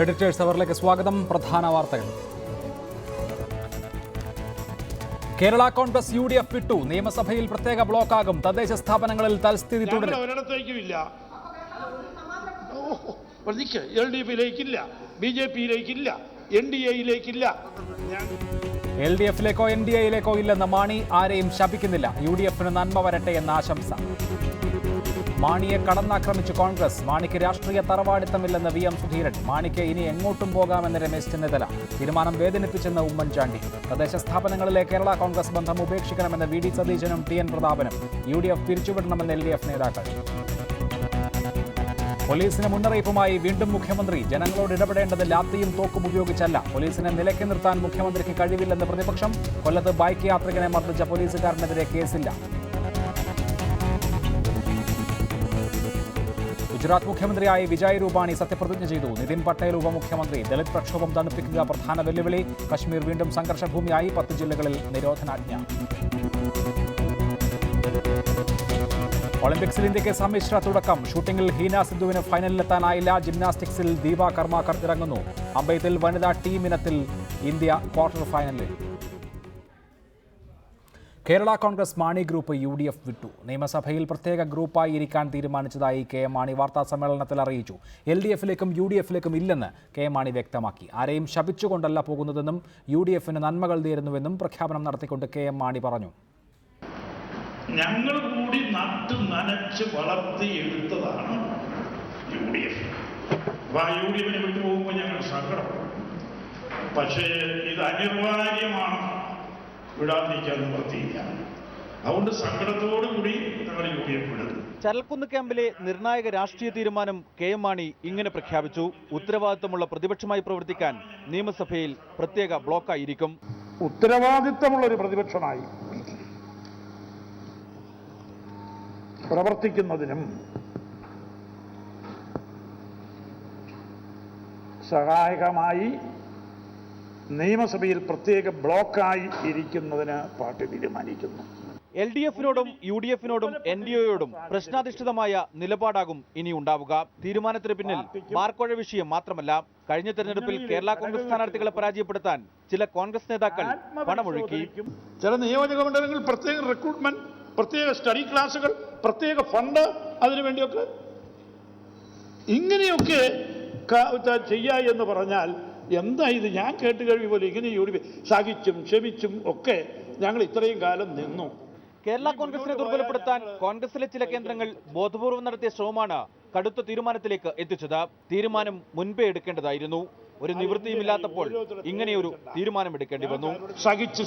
Editors അവറിലേക്ക് സ്വാഗതം. പ്രധാന വാർത്തകൾ. കേരള കോൺഗ്രസ് UDF വിട്ടു. നിയമസഭയിൽ പ്രത്യേക ബ്ലോക്കാകും. തദ്ദേശ സ്ഥാപനങ്ങളിൽ തൽസ്ഥിതി തുടരും. LDF-ലേക്കില്ല, BJP-യിലേക്കില്ല, NDA-യിലേക്കില്ല. LDF-ലേക്കോ NDA-യിലേക്കോ ഇല്ലെന്ന് മാണി ആരെയും ശപിക്കുന്നില്ല. UDF-ന് നന്മ വരട്ടെ എന്ന ആശംസ. മാണിയെ കടന്നാക്രമിച്ചു കോൺഗ്രസ്. മാണിക്ക് രാഷ്ട്രീയ തറവാടിത്തമില്ലെന്ന് VM സുധീരൻ. മാണിക്ക് ഇനി എങ്ങോട്ടും പോകാമെന്ന് രമേശ് ചെന്നിത്തല. തീരുമാനം വേദനിപ്പിച്ചെന്ന് ഉമ്മൻചാണ്ടി. തദ്ദേശ സ്ഥാപനങ്ങളിലെ കേരള കോൺഗ്രസ് ബന്ധം ഉപേക്ഷിക്കണമെന്ന് VD സതീശനും TN പ്രതാപനും. UDF പിരിച്ചുവിടണമെന്ന് LDF നേതാക്കൾ. പോലീസിന് മുന്നറിയിപ്പുമായി വീണ്ടും മുഖ്യമന്ത്രി. ജനങ്ങളോട് ഇടപെടേണ്ടത് ലാത്തിയും തോക്കും ഉപയോഗിച്ചല്ല. പോലീസിനെ നിലയ്ക്ക് നിർത്താൻ മുഖ്യമന്ത്രിക്ക് കഴിവില്ലെന്ന് പ്രതിപക്ഷം. കൊല്ലത്ത് ബൈക്ക് യാത്രികനെ മർദ്ദിച്ച പോലീസുകാരനെതിരെ കേസില്ല. ഗുജറാത്ത് മുഖ്യമന്ത്രിയായി വിജയ് രൂപാണി സത്യപ്രതിജ്ഞ ചെയ്തു. നിതിൻ പട്ടേൽ ഉപമുഖ്യമന്ത്രി. ദളിത് പ്രക്ഷോഭം തണുപ്പിക്കുക പ്രധാന വെല്ലുവിളി. കശ്മീർ വീണ്ടും സംഘർഷഭൂമിയായി. 10 ജില്ലകളിൽ നിരോധനാജ്ഞ. ഒളിമ്പിക്സിൽ ഇന്ത്യക്ക് സമ്മിശ്ര തുടക്കം. ഷൂട്ടിംഗിൽ ഹീന സിന്ധുവിന് ഫൈനലിലെത്താനായില്ല. ജിംനാസ്റ്റിക്സിൽ ദീപ കർമാക്കർ ഇറങ്ങുന്നു. അമ്പെയ്ത്തിൽ വനിതാ ടീം ഇനത്തിൽ ഇന്ത്യ ക്വാർട്ടർ ഫൈനലിൽ. കേരള കോൺഗ്രസ് മാണി ഗ്രൂപ്പ് UDF വിട്ടു. നിയമസഭയിൽ പ്രത്യേക ഗ്രൂപ്പായി ഇരിക്കാൻ തീരുമാനിച്ചതായി KM മാണി വാർത്താ സമ്മേളനത്തിൽ അറിയിച്ചു. LDF-ലേക്കും UDF-ലേക്കും ഇല്ലെന്ന് KM മാണി വ്യക്തമാക്കി. ആരെയും ശപിച്ചുകൊണ്ടല്ല പോകുന്നതെന്നും UDF-ന് നന്മകൾ നേരുന്നുവെന്നും പ്രഖ്യാപനം നടത്തിക്കൊണ്ട് KM മാണി പറഞ്ഞു. ഞങ്ങൾ കൂടി നട്ട് നനച്ച് വളർത്തിയെടുത്തതാണ് UDF. UDF-നെ വിട്ടുപോകുമ്പോൾ ഞങ്ങൾ സങ്കടം. പക്ഷേ ഇത് അനിവാര്യമാണ്, വിടാതിരിക്കാൻ നിവൃത്തിയില്ല. അതുകൊണ്ട് സങ്കടത്തോടുകൂടി ഞങ്ങൾ UDF വിടുന്നു. ചരൽക്കുന്ന് ക്യാമ്പിലെ നിർണായക രാഷ്ട്രീയ തീരുമാനം KM മാണി ഇങ്ങനെ പ്രഖ്യാപിച്ചു. ഉത്തരവാദിത്തമുള്ള പ്രതിപക്ഷമായി പ്രവർത്തിക്കാൻ നിയമസഭയിൽ പ്രത്യേക ബ്ലോക്കായിരിക്കും. ഉത്തരവാദിത്തമുള്ള ഒരു പ്രതിപക്ഷമായി പ്രവർത്തിക്കുന്നതിനും സഹായകമായി നിയമസഭയിൽ പ്രത്യേക ബ്ലോക്കായി ഇരിക്കുന്നതിന് പാർട്ടി തീരുമാനിക്കുന്നു. LDF-നോടും UDF-നോടും NDA-യോടും പ്രശ്നാധിഷ്ഠിതമായ നിലപാടാകും ഇനി ഉണ്ടാവുക. തീരുമാനത്തിന് പിന്നിൽ ബാർക്കോഴ വിഷയം മാത്രമല്ല. കഴിഞ്ഞ തെരഞ്ഞെടുപ്പിൽ കേരള കോൺഗ്രസ് സ്ഥാനാർത്ഥികളെ പരാജയപ്പെടുത്താൻ ചില കോൺഗ്രസ് നേതാക്കൾ പണമൊഴുക്കി. ചില നിയോജക മണ്ഡലങ്ങളിൽ പ്രത്യേക റിക്രൂട്ട്മെന്റ്, പ്രത്യേക സ്റ്റഡി ക്ലാസുകൾ, പ്രത്യേക ഫണ്ട്, അതിനുവേണ്ടിയൊക്കെ ഇങ്ങനെയൊക്കെ ചെയ്യുക എന്ന് പറഞ്ഞാൽ എന്താ ഇത്? ഞാൻ കേട്ട് കഴിവ് പോലെ ഇങ്ങനെ സഹിച്ചും ക്ഷമിച്ചും ഒക്കെ ഞങ്ങൾ ഇത്രയും കാലം നിന്നു. കേരള കോൺഗ്രസിനെ ദുർബലപ്പെടുത്താൻ കോൺഗ്രസിലെ ചില കേന്ദ്രങ്ങൾ ബോധപൂർവം നടത്തിയ ശ്രമമാണ് കടുത്ത തീരുമാനത്തിലേക്ക് എത്തിച്ചത്. തീരുമാനം മുൻപേ എടുക്കേണ്ടതായിരുന്നു. ഒരു നിവൃത്തിയുമില്ലാത്തപ്പോൾ ഇങ്ങനെയൊരു തീരുമാനമെടുക്കേണ്ടി വന്നു. സഹിച്ച്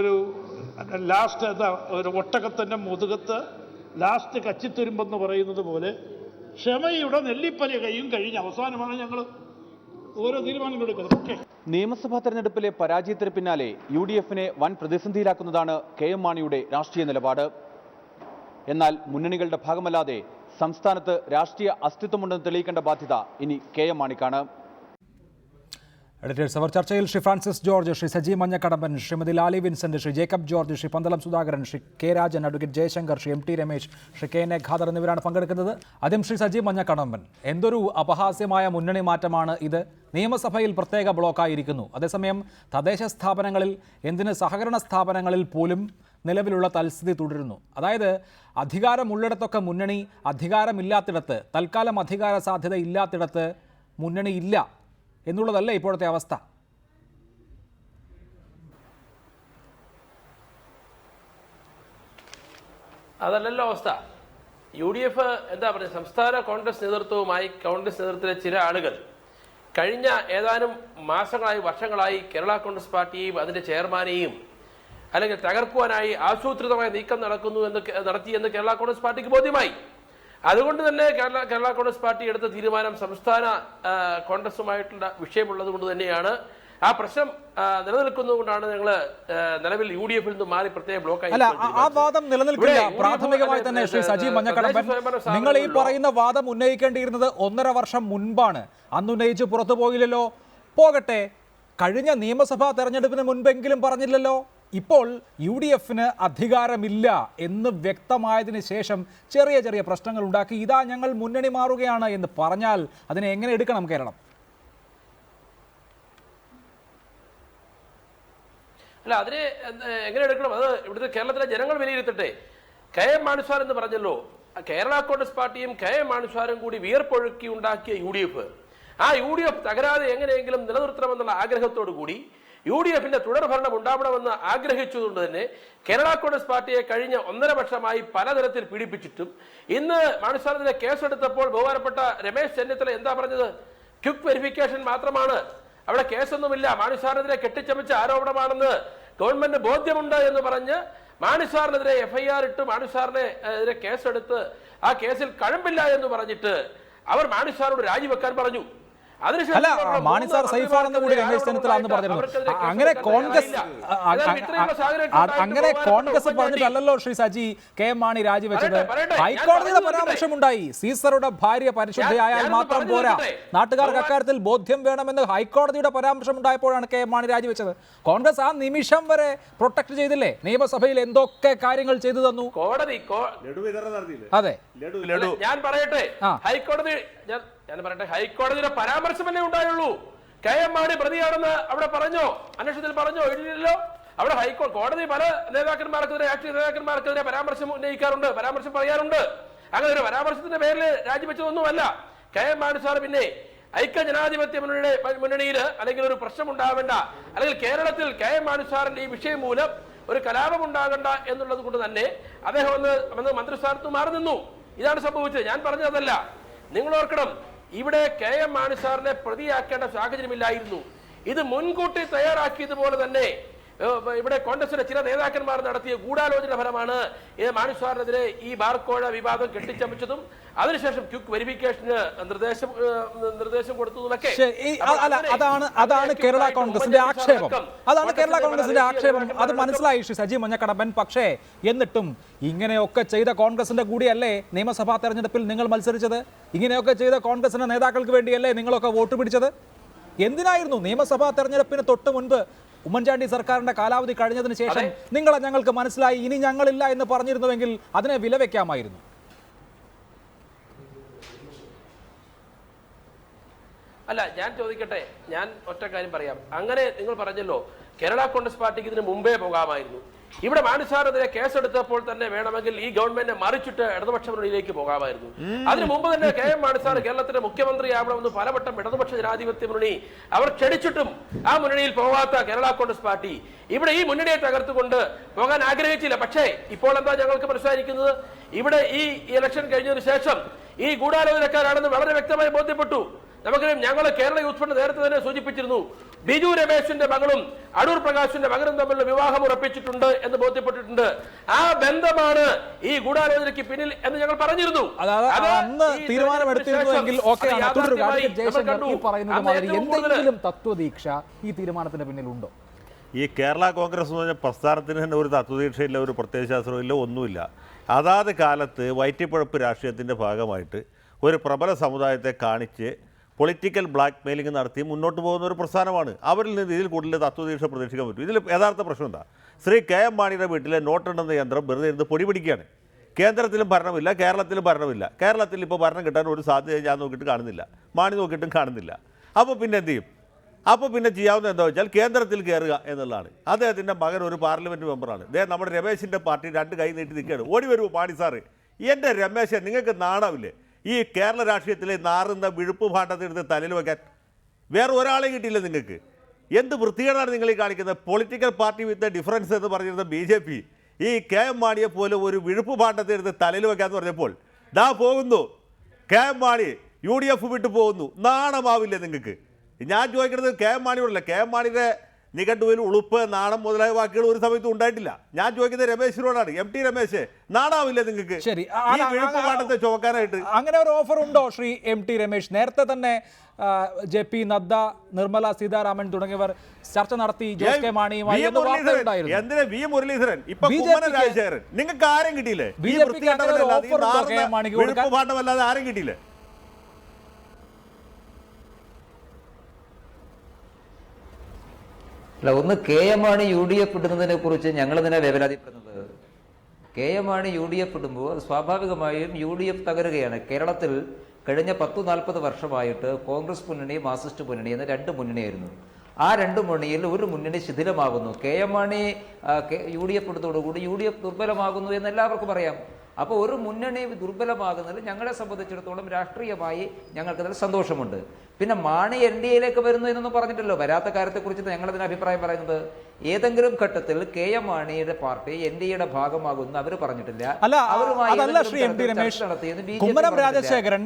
ഒരു ലാസ്റ്റ് എന്താ, ഒരു ഒട്ടകത്തിന്റെ മുതുകത്ത് ലാസ്റ്റ് കച്ചിത്തുരുമ്പെന്ന് പറയുന്നത് പോലെ ക്ഷമയുടെ നെല്ലിപ്പല കൈയും കഴിഞ്ഞ് അവസാനമാണ് ഞങ്ങൾ ഓരോ തീരുമാനങ്ങൾ എടുക്കുന്നത്. നിയമസഭാ തെരഞ്ഞെടുപ്പിലെ പരാജയത്തിന് പിന്നാലെ UDF-നെ വൻ പ്രതിസന്ധിയിലാക്കുന്നതാണ് KM മാണിയുടെ രാഷ്ട്രീയ നിലപാട്. എന്നാൽ മുന്നണികളുടെ ഭാഗമല്ലാതെ സംസ്ഥാനത്ത് രാഷ്ട്രീയ അസ്തിത്വമുണ്ടെന്ന് തെളിയിക്കേണ്ട ബാധ്യത ഇനി KM മാണിക്കാണ്. എഡിറ്റേഴ്സ് അവർ ചർച്ചയിൽ Shri Francis George, Shri Saji Manjakkadamban, Shrimati Lali Vincent, Shri Jacob George, Shri Pandalam Sudhakaran, Shri K Rajan, advocate Jaishankar, Shri MT Ramesh, Shri KN Khader എന്നിവരാണ് പങ്കെടുക്കുന്നത്. ആദ്യം ശ്രീ സജി മഞ്ഞക്കടമ്പൻ, എന്തൊരു അപഹാസ്യമായ മുന്നണി മാറ്റമാണ് ഇത്? നിയമസഭയിൽ പ്രത്യേക ബ്ലോക്കായിരിക്കുന്നു. അതേസമയം തദ്ദേശ സ്ഥാപനങ്ങളിൽ, എന്തിന് സഹകരണ സ്ഥാപനങ്ങളിൽ പോലും നിലവിലുള്ള തൽസ്ഥിതി തുടരുന്നു. അതായത് അധികാരമുള്ളിടത്തൊക്കെ മുന്നണി, അധികാരമില്ലാത്തിടത്ത്, തൽക്കാലം അധികാര സാധ്യത ഇല്ലാത്തിടത്ത് മുന്നണി ഇല്ല എന്നുള്ളതല്ല ഇപ്പോഴത്തെ അവസ്ഥ. അതല്ലല്ലോ അവസ്ഥ. UDF എന്താ പറയുക, സംസ്ഥാന കോൺഗ്രസ് നേതൃത്വവുമായി കോൺഗ്രസ് നേതൃത്വത്തിലെ ചില ആളുകൾ കഴിഞ്ഞ ഏതാനും മാസങ്ങളായി, വർഷങ്ങളായി കേരള കോൺഗ്രസ് പാർട്ടിയെയും അതിൻ്റെ ചെയർമാനെയും അല്ലെങ്കിൽ തകർക്കുവാനായി ആസൂത്രിതമായ നീക്കം നടത്തിയെന്ന് കേരള കോൺഗ്രസ് പാർട്ടിക്ക് ബോധ്യമായി. അതുകൊണ്ട് തന്നെ കേരള കോൺഗ്രസ് പാർട്ടി എടുത്ത തീരുമാനം സംസ്ഥാന കോൺഗ്രസുമായിട്ടുള്ള വിഷയമുള്ളത് കൊണ്ട് തന്നെയാണ്. ആ പ്രശ്നം നിലനിൽക്കുന്നതുകൊണ്ടാണ് ഞങ്ങൾ നിലവിൽ UDF-ൽ നിന്ന് മാറി പ്രത്യേക ബ്ലോക്കായി. അല്ല, ആ വാദം നിലനിൽക്കില്ല. പ്രാഥമികമായി തന്നെ ശ്രീ സജി മഞ്ഞക്കടമ്പൻ, നിങ്ങൾ ഈ പറയുന്ന വാദം ഉന്നയിക്കേണ്ടിയിരുന്നത് 1.5 വർഷം മുൻപാണ്. അന്ന് ഉന്നയിച്ച് പുറത്തു പോയില്ലല്ലോ. പോകട്ടെ, കഴിഞ്ഞ നിയമസഭാ തെരഞ്ഞെടുപ്പിന് മുൻപെങ്കിലും പറഞ്ഞില്ലല്ലോ. ഇപ്പോൾ UDF-ന് അധികാരമില്ല എന്ന് വ്യക്തമായതിനു ശേഷം ചെറിയ ചെറിയ പ്രശ്നങ്ങൾ ഉണ്ടാക്കി ഇതാ ഞങ്ങൾ മുന്നണി മാറുകയാണ് എന്ന് പറഞ്ഞാൽ അതിനെ എങ്ങനെ എടുക്കണം കേരളം? അല്ല, അതിനെ എങ്ങനെ എടുക്കണം? അത് ഇവിടുത്തെ കേരളത്തിലെ ജനങ്ങൾ വിലയിരുത്തട്ടെ. KM മാണിസാർ എന്ന് പറഞ്ഞല്ലോ, കേരള കോൺഗ്രസ് പാർട്ടിയും KM മാണിസാരും കൂടി വിയർപ്പൊഴുക്കി ഉണ്ടാക്കിയ UDF, ആ UDF തകരാതെ എങ്ങനെയെങ്കിലും നിലനിർത്തണമെന്നുള്ള ആഗ്രഹത്തോടു കൂടി UDF-ന്റെ തുടർഭരണം ഉണ്ടാവണമെന്ന് ആഗ്രഹിച്ചതുകൊണ്ട് തന്നെ കേരള കോൺഗ്രസ് പാർട്ടിയെ കഴിഞ്ഞ 1.5 വർഷമായി പലതരത്തിൽ പീഡിപ്പിച്ചിട്ടും ഇന്ന് മാണിസാറിനെതിരെ കേസെടുത്തപ്പോൾ ബഹുമാനപ്പെട്ട രമേശ് ചെന്നിത്തല എന്താ പറഞ്ഞത്? ക്വിക്ക് വെരിഫിക്കേഷൻ മാത്രമാണ്, അവിടെ കേസൊന്നുമില്ല, മാണിസാറിനെതിരെ കെട്ടിച്ചമച്ച ആരോപണമാണെന്ന് ഗവൺമെന്റ് ബോധ്യമുണ്ട് എന്ന് പറഞ്ഞ് മാണിസാറിനെതിരെ FIR ഇട്ട് മാണിസാറിനെ എതിരെ കേസെടുത്ത് ആ കേസിൽ കഴമ്പില്ല എന്ന് പറഞ്ഞിട്ട് അവർ മാണിസാറോട് രാജിവെക്കാൻ പറഞ്ഞു. അല്ല, മാണിസാർ സൈഫാണെന്ന് കൂടി രമേശ് ചെന്നിത്തല അന്ന് പറഞ്ഞിരുന്നു. അങ്ങനെ കോൺഗ്രസ് പറഞ്ഞിട്ടല്ലോ ശ്രീ സജി KM മാണി രാജിവെച്ചത്. ഹൈക്കോടതിയുടെ പരാമർശമുണ്ടായി. സീസറുടെ ഭാര്യ പരിശുദ്ധയായാൽ മാത്രം പോരാ, നാട്ടുകാർക്ക് അക്കാര്യത്തിൽ ബോധ്യം വേണമെന്ന് ഹൈക്കോടതിയുടെ പരാമർശമുണ്ടായപ്പോഴാണ് KM മാണി രാജിവെച്ചത്. കോൺഗ്രസ് ആ നിമിഷം വരെ പ്രൊട്ടക്ട് ചെയ്തില്ലേ? നിയമസഭയിൽ എന്തൊക്കെ കാര്യങ്ങൾ ചെയ്തു തന്നു കോടതി. അതെ, ഞാൻ പറയട്ടെ, ഹൈക്കോടതിയുടെ പരാമർശമല്ലേ ഉണ്ടായുള്ളൂ. KM മാണി പ്രതിയാണെന്ന് അവിടെ പറഞ്ഞോ? അന്വേഷണത്തിൽ പറഞ്ഞോ? ഇല്ലല്ലോ. അവിടെ കോടതി പല നേതാക്കന്മാർക്കെതിരെ, രാഷ്ട്രീയ നേതാക്കന്മാർക്കെതിരെ പരാമർശം ഉന്നയിക്കാറുണ്ട്, പരാമർശം പറയാറുണ്ട്. അങ്ങനെ ഒരു പരാമർശത്തിന്റെ പേരിൽ രാജിവെച്ചതൊന്നുമല്ല KM മാണി സാർ. പിന്നെ ഐക്യ ജനാധിപത്യ മുന്നണിയിൽ അല്ലെങ്കിൽ ഒരു പ്രശ്നം ഉണ്ടാവേണ്ട, അല്ലെങ്കിൽ കേരളത്തിൽ KM മാണി സാറിന്റെ ഈ വിഷയം മൂലം ഒരു കലാപം ഉണ്ടാകണ്ട എന്നുള്ളത് കൊണ്ട് തന്നെ അദ്ദേഹം വന്ന് മന്ത്രിസ്ഥാനത്ത് മാറി നിന്നു. ഇതാണ് സംഭവിച്ചത്. ഞാൻ പറഞ്ഞതല്ല. നിങ്ങൾ ഓർക്കണം, ഇവിടെ KM മാണി സാറിനെ പ്രതിയാക്കേണ്ട സാഹചര്യമില്ലായിരുന്നു. ഇത് മുൻകൂട്ടി തയ്യാറാക്കിയതുപോലെ തന്നെ ഇവിടെ കോൺഗ്രസിലെ ചില നേതാക്കന്മാർ നടത്തിയ ഗൂഢാലോചന ഫലമാണ് മാണി സാറിനെതിരെ ഈ ബാർക്കോഴ വിവാദം കെട്ടിച്ചമച്ചതും അതിനുശേഷം ക്വിക്ക് വെരിഫിക്കേഷന് നിർദ്ദേശം കൊടുത്തതുമൊക്കെ. അതാണ് കേരള കോൺഗ്രസിന്റെ ആക്ഷേപം. അതാണ് കേരള കോൺഗ്രസിന്റെ ആക്ഷേപം. അത് മനസ്സിലായി ശ്രീ സജി മഞ്ഞക്കടമ്പൻ. പക്ഷേ എന്നിട്ടും ഇങ്ങനെയൊക്കെ ചെയ്ത കോൺഗ്രസിന്റെ കൂടിയല്ലേ നിയമസഭാ തെരഞ്ഞെടുപ്പിൽ നിങ്ങൾ മത്സരിച്ചത്? ഇങ്ങനെയൊക്കെ ചെയ്ത കോൺഗ്രസിന്റെ നേതാക്കൾക്ക് വേണ്ടിയല്ലേ നിങ്ങളൊക്കെ വോട്ട് പിടിച്ചത്? എന്തിനായിരുന്നു നിയമസഭാ തെരഞ്ഞെടുപ്പിന് തൊട്ട് മുൻപ് ഉമ്മൻചാണ്ടി സർക്കാരിന്റെ കാലാവധി കഴിഞ്ഞതിന് ശേഷം നിങ്ങളെ ഞങ്ങൾക്ക് മനസ്സിലായി, ഇനി ഞങ്ങളില്ല എന്ന് പറഞ്ഞിരുന്നുവെങ്കിൽ അതിനെ വിലവെക്കാമായിരുന്നു? അല്ല, ഞാൻ ചോദിക്കട്ടെ, ഞാൻ ഒറ്റ കാര്യം പറയാം. അങ്ങനെ നിങ്ങൾ പറഞ്ഞല്ലോ കേരള കോൺഗ്രസ് പാർട്ടിക്ക് ഇതിന് മുമ്പേ പോകാമായിരുന്നു. ഇവിടെ മാണി സാറിനെതിരെ കേസെടുത്തപ്പോൾ തന്നെ വേണമെങ്കിൽ ഈ ഗവൺമെന്റിനെ മറിച്ചിട്ട് ഇടതുപക്ഷ മുന്നണിയിലേക്ക് പോകാമായിരുന്നു. അതിനു മുമ്പ് തന്നെ KM മാണി സാർ കേരളത്തിന്റെ മുഖ്യമന്ത്രിയാവണമെന്ന് പലവട്ടം ഇടതുപക്ഷ ജനാധിപത്യ മുന്നണി അവർ ക്ഷണിച്ചിട്ടും ആ മുന്നണിയിൽ പോകാത്ത കേരള കോൺഗ്രസ് പാർട്ടി ഇവിടെ ഈ മുന്നണിയെ തകർത്തുകൊണ്ട് പോകാൻ ആഗ്രഹിച്ചില്ല. പക്ഷേ ഇപ്പോൾ എന്താ ഞങ്ങൾക്ക് മനസ്സിലായിരിക്കുന്നത്? ഇവിടെ ഈ ഇലക്ഷൻ കഴിഞ്ഞതിന് ശേഷം ഈ ഗൂഢാലോചനക്കാരാണെന്ന് വളരെ വ്യക്തമായി ബോധ്യപ്പെട്ടു. നമുക്കറിയാം, ഞങ്ങൾ കേരള യൂത്ത് ഫണ്ട് നേരത്തെ തന്നെ സൂചിപ്പിച്ചിരുന്നു, ബിജു രമേശിന്റെ മകളും അടൂർ പ്രകാശിന്റെ മകനും തമ്മിലുള്ള വിവാഹം ഉറപ്പിച്ചിട്ടുണ്ട് എന്ന് ബോധ്യപ്പെട്ടിട്ടുണ്ട്. ആ ബന്ധമാണ് ഈ ഗൂഢാലോചനയ്ക്ക് പിന്നിൽ എന്ന് ഞങ്ങൾ പറഞ്ഞിരുന്നു. എന്തെങ്കിലും തത്വദീക്ഷ ഈ തീരുമാനത്തിന് പിന്നിലുണ്ടോ? ഈ കേരള കോൺഗ്രസ് എന്ന് പറഞ്ഞ പ്രസ്ഥാനത്തിന് തന്നെ ഒരു തത്വദീക്ഷയില്ല, ഒരു പ്രത്യയശാസ്ത്രമില്ല, ഒന്നുമില്ല. അതാത് കാലത്ത് വയറ്റിപ്പഴപ്പ് രാഷ്ട്രീയത്തിൻ്റെ ഭാഗമായിട്ട് ഒരു പ്രബല സമുദായത്തെ കാണിച്ച് പൊളിറ്റിക്കൽ ബ്ലാക്ക് മെയിലിംഗ് നടത്തി മുന്നോട്ട് പോകുന്ന ഒരു പ്രസ്ഥാനമാണ്. അവരിൽ നിന്ന് ഇതിൽ കൂടുതൽ തത്വദീക്ഷ പ്രതീക്ഷിക്കാൻ പറ്റും. ഇതിൽ യഥാർത്ഥ പ്രശ്നം എന്താ? ശ്രീ KM മാണിയുടെ വീട്ടിലെ നോട്ടെണ്ണുന്ന യന്ത്രം വെറുതെ ഇരുന്ന് പൊടി പിടിക്കുകയാണ്. കേന്ദ്രത്തിലും ഭരണമില്ല, കേരളത്തിലും ഭരണമില്ല. കേരളത്തിൽ ഇപ്പോൾ ഭരണം കിട്ടാൻ ഒരു സാധ്യത ഞാൻ നോക്കിയിട്ട് കാണുന്നില്ല, മാണി നോക്കിയിട്ടും കാണുന്നില്ല. അപ്പോൾ പിന്നെ എന്ത് ചെയ്യും? അപ്പോൾ പിന്നെ ചെയ്യാവുന്ന എന്താ വെച്ചാൽ കേന്ദ്രത്തിൽ കയറുക എന്നുള്ളതാണ്. അദ്ദേഹത്തിൻ്റെ മകൻ ഒരു പാർലമെൻറ്റ് മെമ്പറാണ്. നമ്മുടെ രമേശിൻ്റെ പാർട്ടി 2 കൈ നീട്ടി നിൽക്കുകയാണ്. ഓടി വരുമോ മാണി സാറ്? എൻ്റെ രമേശൻ, നിങ്ങൾക്ക് നാണമില്ലേ? ഈ കേരള രാഷ്ട്രീയത്തിലെ നാറുന്ന വിഴുപ്പ് ഭാണ്ഡത്തിനെടുത്ത് തലയിൽ വയ്ക്കാൻ വേറെ ഒരാളെ കിട്ടിയില്ല നിങ്ങൾക്ക്. എന്ത് വൃത്തികേടാണ് നിങ്ങൾ ഈ കാണിക്കുന്നത്? പൊളിറ്റിക്കൽ പാർട്ടി വിത്ത് ഡിഫറൻസ് എന്ന് പറഞ്ഞിരുന്ന BJP ഈ KM മാണിയെ പോലെ ഒരു വിഴുപ്പ് ഭാണ്ഡത്തിനെടുത്ത് തലയിൽ വയ്ക്കാമെന്ന് പറഞ്ഞപ്പോൾ ദാ പോകുന്നു KM മാണി, UDF വിട്ടു പോകുന്നു. നാണമാവില്ലേ നിങ്ങൾക്ക്? ഞാൻ ചോദിക്കുന്നത് KM മാണിയോടല്ല. KM മാണിയുടെ നിഘണ്ടുവിൽ ഉളുപ്പ്, നാണം മുതലായ വാക്കുകൾ ഒരു സമയത്തും ഉണ്ടായിട്ടില്ല. ഞാൻ ചോദിക്കുന്നത് രമേശിനോടാണ്. MT രമേശ്, നാണാവില്ലേ നിങ്ങൾക്ക് ഈ വിഴുപ്പ് ഭാണ്ഡത്തെ ചുമക്കാനായിട്ട്? അങ്ങനെ ഒരു ഓഫർ ഉണ്ടോ ശ്രീ MT രമേശ്? നേരത്തെ തന്നെ JP നദ്ദ, നിർമ്മല സീതാരാമൻ തുടങ്ങിയവർ ചർച്ച നടത്തി ജോസ് കെ മാണിയുമായി. എന്തിനാ V മുരളീധരൻ, ഇപ്പൊ കുമ്മനം രാജശേഖരൻ, നിങ്ങൾക്ക് ആരും കിട്ടിയില്ലേ? ഈ വിഴുപ്പ് ഭാണ്ഡമല്ലാതെ ആരും കിട്ടിയില്ലേ? അല്ല, ഒന്ന് KM മാണി UDF ഇടുന്നതിനെ കുറിച്ച് ഞങ്ങൾ തന്നെ വേവലാതിപ്പെടുന്നത്. KM മാണി UDF ഇടുമ്പോൾ സ്വാഭാവികമായും UDF തകരുകയാണ്. കേരളത്തിൽ കഴിഞ്ഞ 10-40 വർഷമായിട്ട് കോൺഗ്രസ് മുന്നണി, മാർക്സിസ്റ്റ് മുന്നണി എന്ന 2 മുന്നണിയായിരുന്നു. ആ 2 മുന്നണിയിൽ ഒരു മുന്നണി ശിഥിലമാകുന്നു. KM മാണി UDF ഇടുന്നതോടുകൂടി UDF ദുർബലമാകുന്നു എന്ന് എല്ലാവർക്കും അറിയാം. അപ്പോൾ ഒരു മുന്നണി ദുർബലമാകുന്നതിൽ ഞങ്ങളെ സംബന്ധിച്ചിടത്തോളം രാഷ്ട്രീയമായി ഞങ്ങൾക്കതിൽ സന്തോഷമുണ്ട്. പിന്നെ മാണി NDAയിലേക്ക് വരുന്നു എന്നൊന്നും പറഞ്ഞിട്ടല്ലോ. വരാത്ത കാര്യത്തെക്കുറിച്ച് ഞങ്ങളതിന് അഭിപ്രായം പറയുന്നത് ഏതെങ്കിലും ഘട്ടത്തിൽ KM മാണിയുടെ പാർട്ടി NDAയുടെ ഭാഗമാകുന്നു അവർ പറഞ്ഞിട്ടില്ല. അതല്ല ശ്രീ MT രമേശ്, കുമ്മനം രാജശേഖരൻ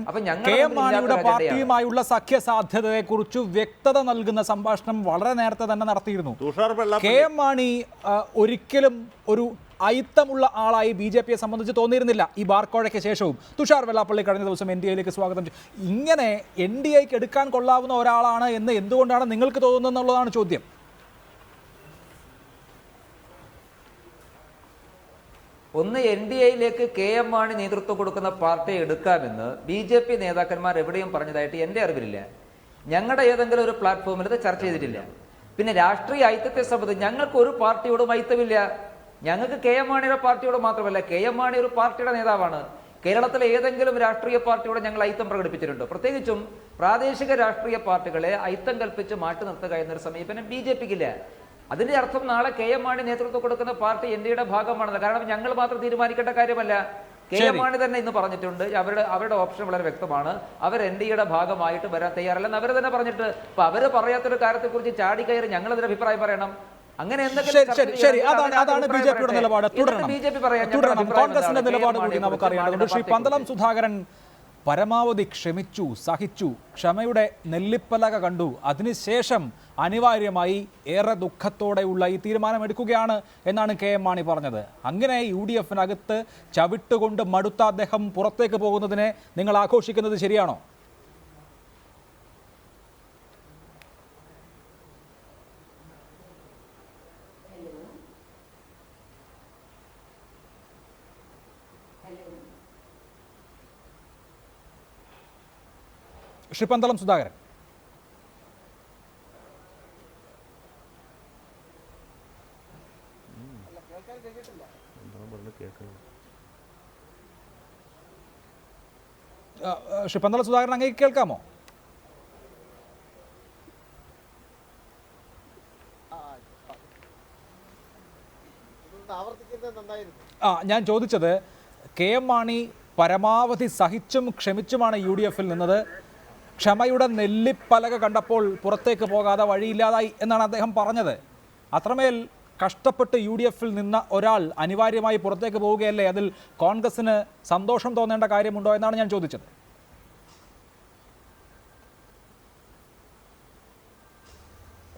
KM മാണിയുടെ പാർട്ടിയുമായുള്ള സഖ്യ സാധ്യതയെക്കുറിച്ച് വ്യക്തത നൽകുന്ന സംഭാഷണം വളരെ നേരത്തെ തന്നെ നടത്തിയിരുന്നു. KM മാണി ഒരിക്കലും ഒരു അയിത്തമുള്ള ആളായി BJPയെ സംബന്ധിച്ച് തോന്നിയിരുന്നില്ല ഈ ബാർക്കോഴയ്ക്ക് ശേഷവും. തുഷാർ വെള്ളാപ്പള്ളി കഴിഞ്ഞ ദിവസം NDAയിലേക്ക് സ്വാഗതം ചെയ്തു. ഇങ്ങനെ NDAയ്ക്ക് എടുക്കാൻ കൊള്ളാവുന്ന ഒരാളാണ് എന്ന് എന്തുകൊണ്ടാണ് നിങ്ങൾക്ക് തോന്നുന്നത് എന്നുള്ളതാണ് ചോദ്യം. ഒന്ന്, NDAയിലേക്ക് KM മാണി നേതൃത്വം കൊടുക്കുന്ന പാർട്ടിയെ എടുക്കാമെന്ന് BJP നേതാക്കന്മാർ എവിടെയും പറഞ്ഞതായിട്ട് എൻ്റെ അറിവിലില്ല. ഞങ്ങളുടെ ഏതെങ്കിലും ഒരു പ്ലാറ്റ്ഫോമിൽ ഇത് ചർച്ച ചെയ്തിട്ടില്ല. പിന്നെ രാഷ്ട്രീയ ഐക്യത്തെ സംബന്ധിച്ച് ഞങ്ങൾക്ക് ഒരു പാർട്ടിയോടും ഐക്യമില്ല. ഞങ്ങൾക്ക് KM മാണിയുടെ പാർട്ടിയോട് മാത്രമല്ല, KM മാണി ഒരു പാർട്ടിയുടെ നേതാവാണ്. കേരളത്തിലെ ഏതെങ്കിലും രാഷ്ട്രീയ പാർട്ടിയോട് ഞങ്ങൾ ഐക്യം പ്രകടിപ്പിച്ചിട്ടുണ്ട്. പ്രത്യേകിച്ചും പ്രാദേശിക രാഷ്ട്രീയ പാർട്ടികളെ ഐക്യം കൽപ്പിച്ച് മാറ്റി നിർത്തുക എന്നൊരു സമീപനം BJPക്കില്ല. അതിന്റെ അർത്ഥം നാളെ KM മാണി നേതൃത്വം കൊടുക്കുന്ന പാർട്ടി NDAയുടെ ഭാഗമാണെന്ന്. കാരണം ഞങ്ങൾ മാത്രം തീരുമാനിക്കേണ്ട കാര്യമല്ല. KM മാണി തന്നെ ഇന്ന് പറഞ്ഞിട്ടുണ്ട് അവരുടെ ഓപ്ഷൻ വളരെ വ്യക്തമാണ്. അവർ NDAയുടെ ഭാഗമായിട്ട് വരാൻ തയ്യാറല്ലെന്ന് അവർ തന്നെ പറഞ്ഞിട്ട്. അപ്പൊ അവര് പറയാത്തൊരു കാര്യത്തെക്കുറിച്ച് ചാടിക്കയറി ഞങ്ങളതിന് അഭിപ്രായം പറയണം? അങ്ങനെ ശരി, അതാണ് BJPയുടെ നിലപാട്. തുടരണം. കോൺഗ്രസിന്റെ നിലപാട് കൂടി നമുക്കറിയേണ്ടതുണ്ട്. ശ്രീ പന്തളം സുധാകരൻ പരമാവധി ക്ഷമിച്ചു, സഹിച്ചു, ക്ഷമയുടെ നെല്ലിപ്പലക കണ്ടു. അതിനുശേഷം അനിവാര്യമായി ഏറെ ദുഃഖത്തോടെയുള്ള ഈ തീരുമാനമെടുക്കുകയാണ് എന്നാണ് KM മാണി പറഞ്ഞത്. അങ്ങനെ UDFനകത്ത് ചവിട്ടുകൊണ്ട് മടുത്ത അദ്ദേഹം പുറത്തേക്ക് പോകുന്നതിനെ നിങ്ങൾ ആഘോഷിക്കുന്നത് ശരിയാണോ? ശ്രീ പന്തളം സുധാകരൻ, ശ്രീ പന്തളം സുധാകരൻ അങ്ങേക്ക് കേൾക്കാമോ? ഞാൻ ചോദിച്ചത് KM മാണി പരമാവധി സഹിച്ചും ക്ഷമിച്ചുമാണ് UDFൽ നിന്നത്. ക്ഷമയുടെ നെല്ലിപ്പലക കണ്ടപ്പോൾ പുറത്തേക്ക് പോകാതെ വഴിയില്ലാതായി എന്നാണ് അദ്ദേഹം പറഞ്ഞത്. അത്രമേൽ കഷ്ടപ്പെട്ട് UDFൽ നിന്ന ഒരാൾ അനിവാര്യമായി പുറത്തേക്ക് പോവുകയല്ലേ? അതിൽ കോൺഗ്രസിന് സന്തോഷം തോന്നേണ്ട കാര്യമുണ്ടോ എന്നാണ് ഞാൻ ചോദിച്ചത്.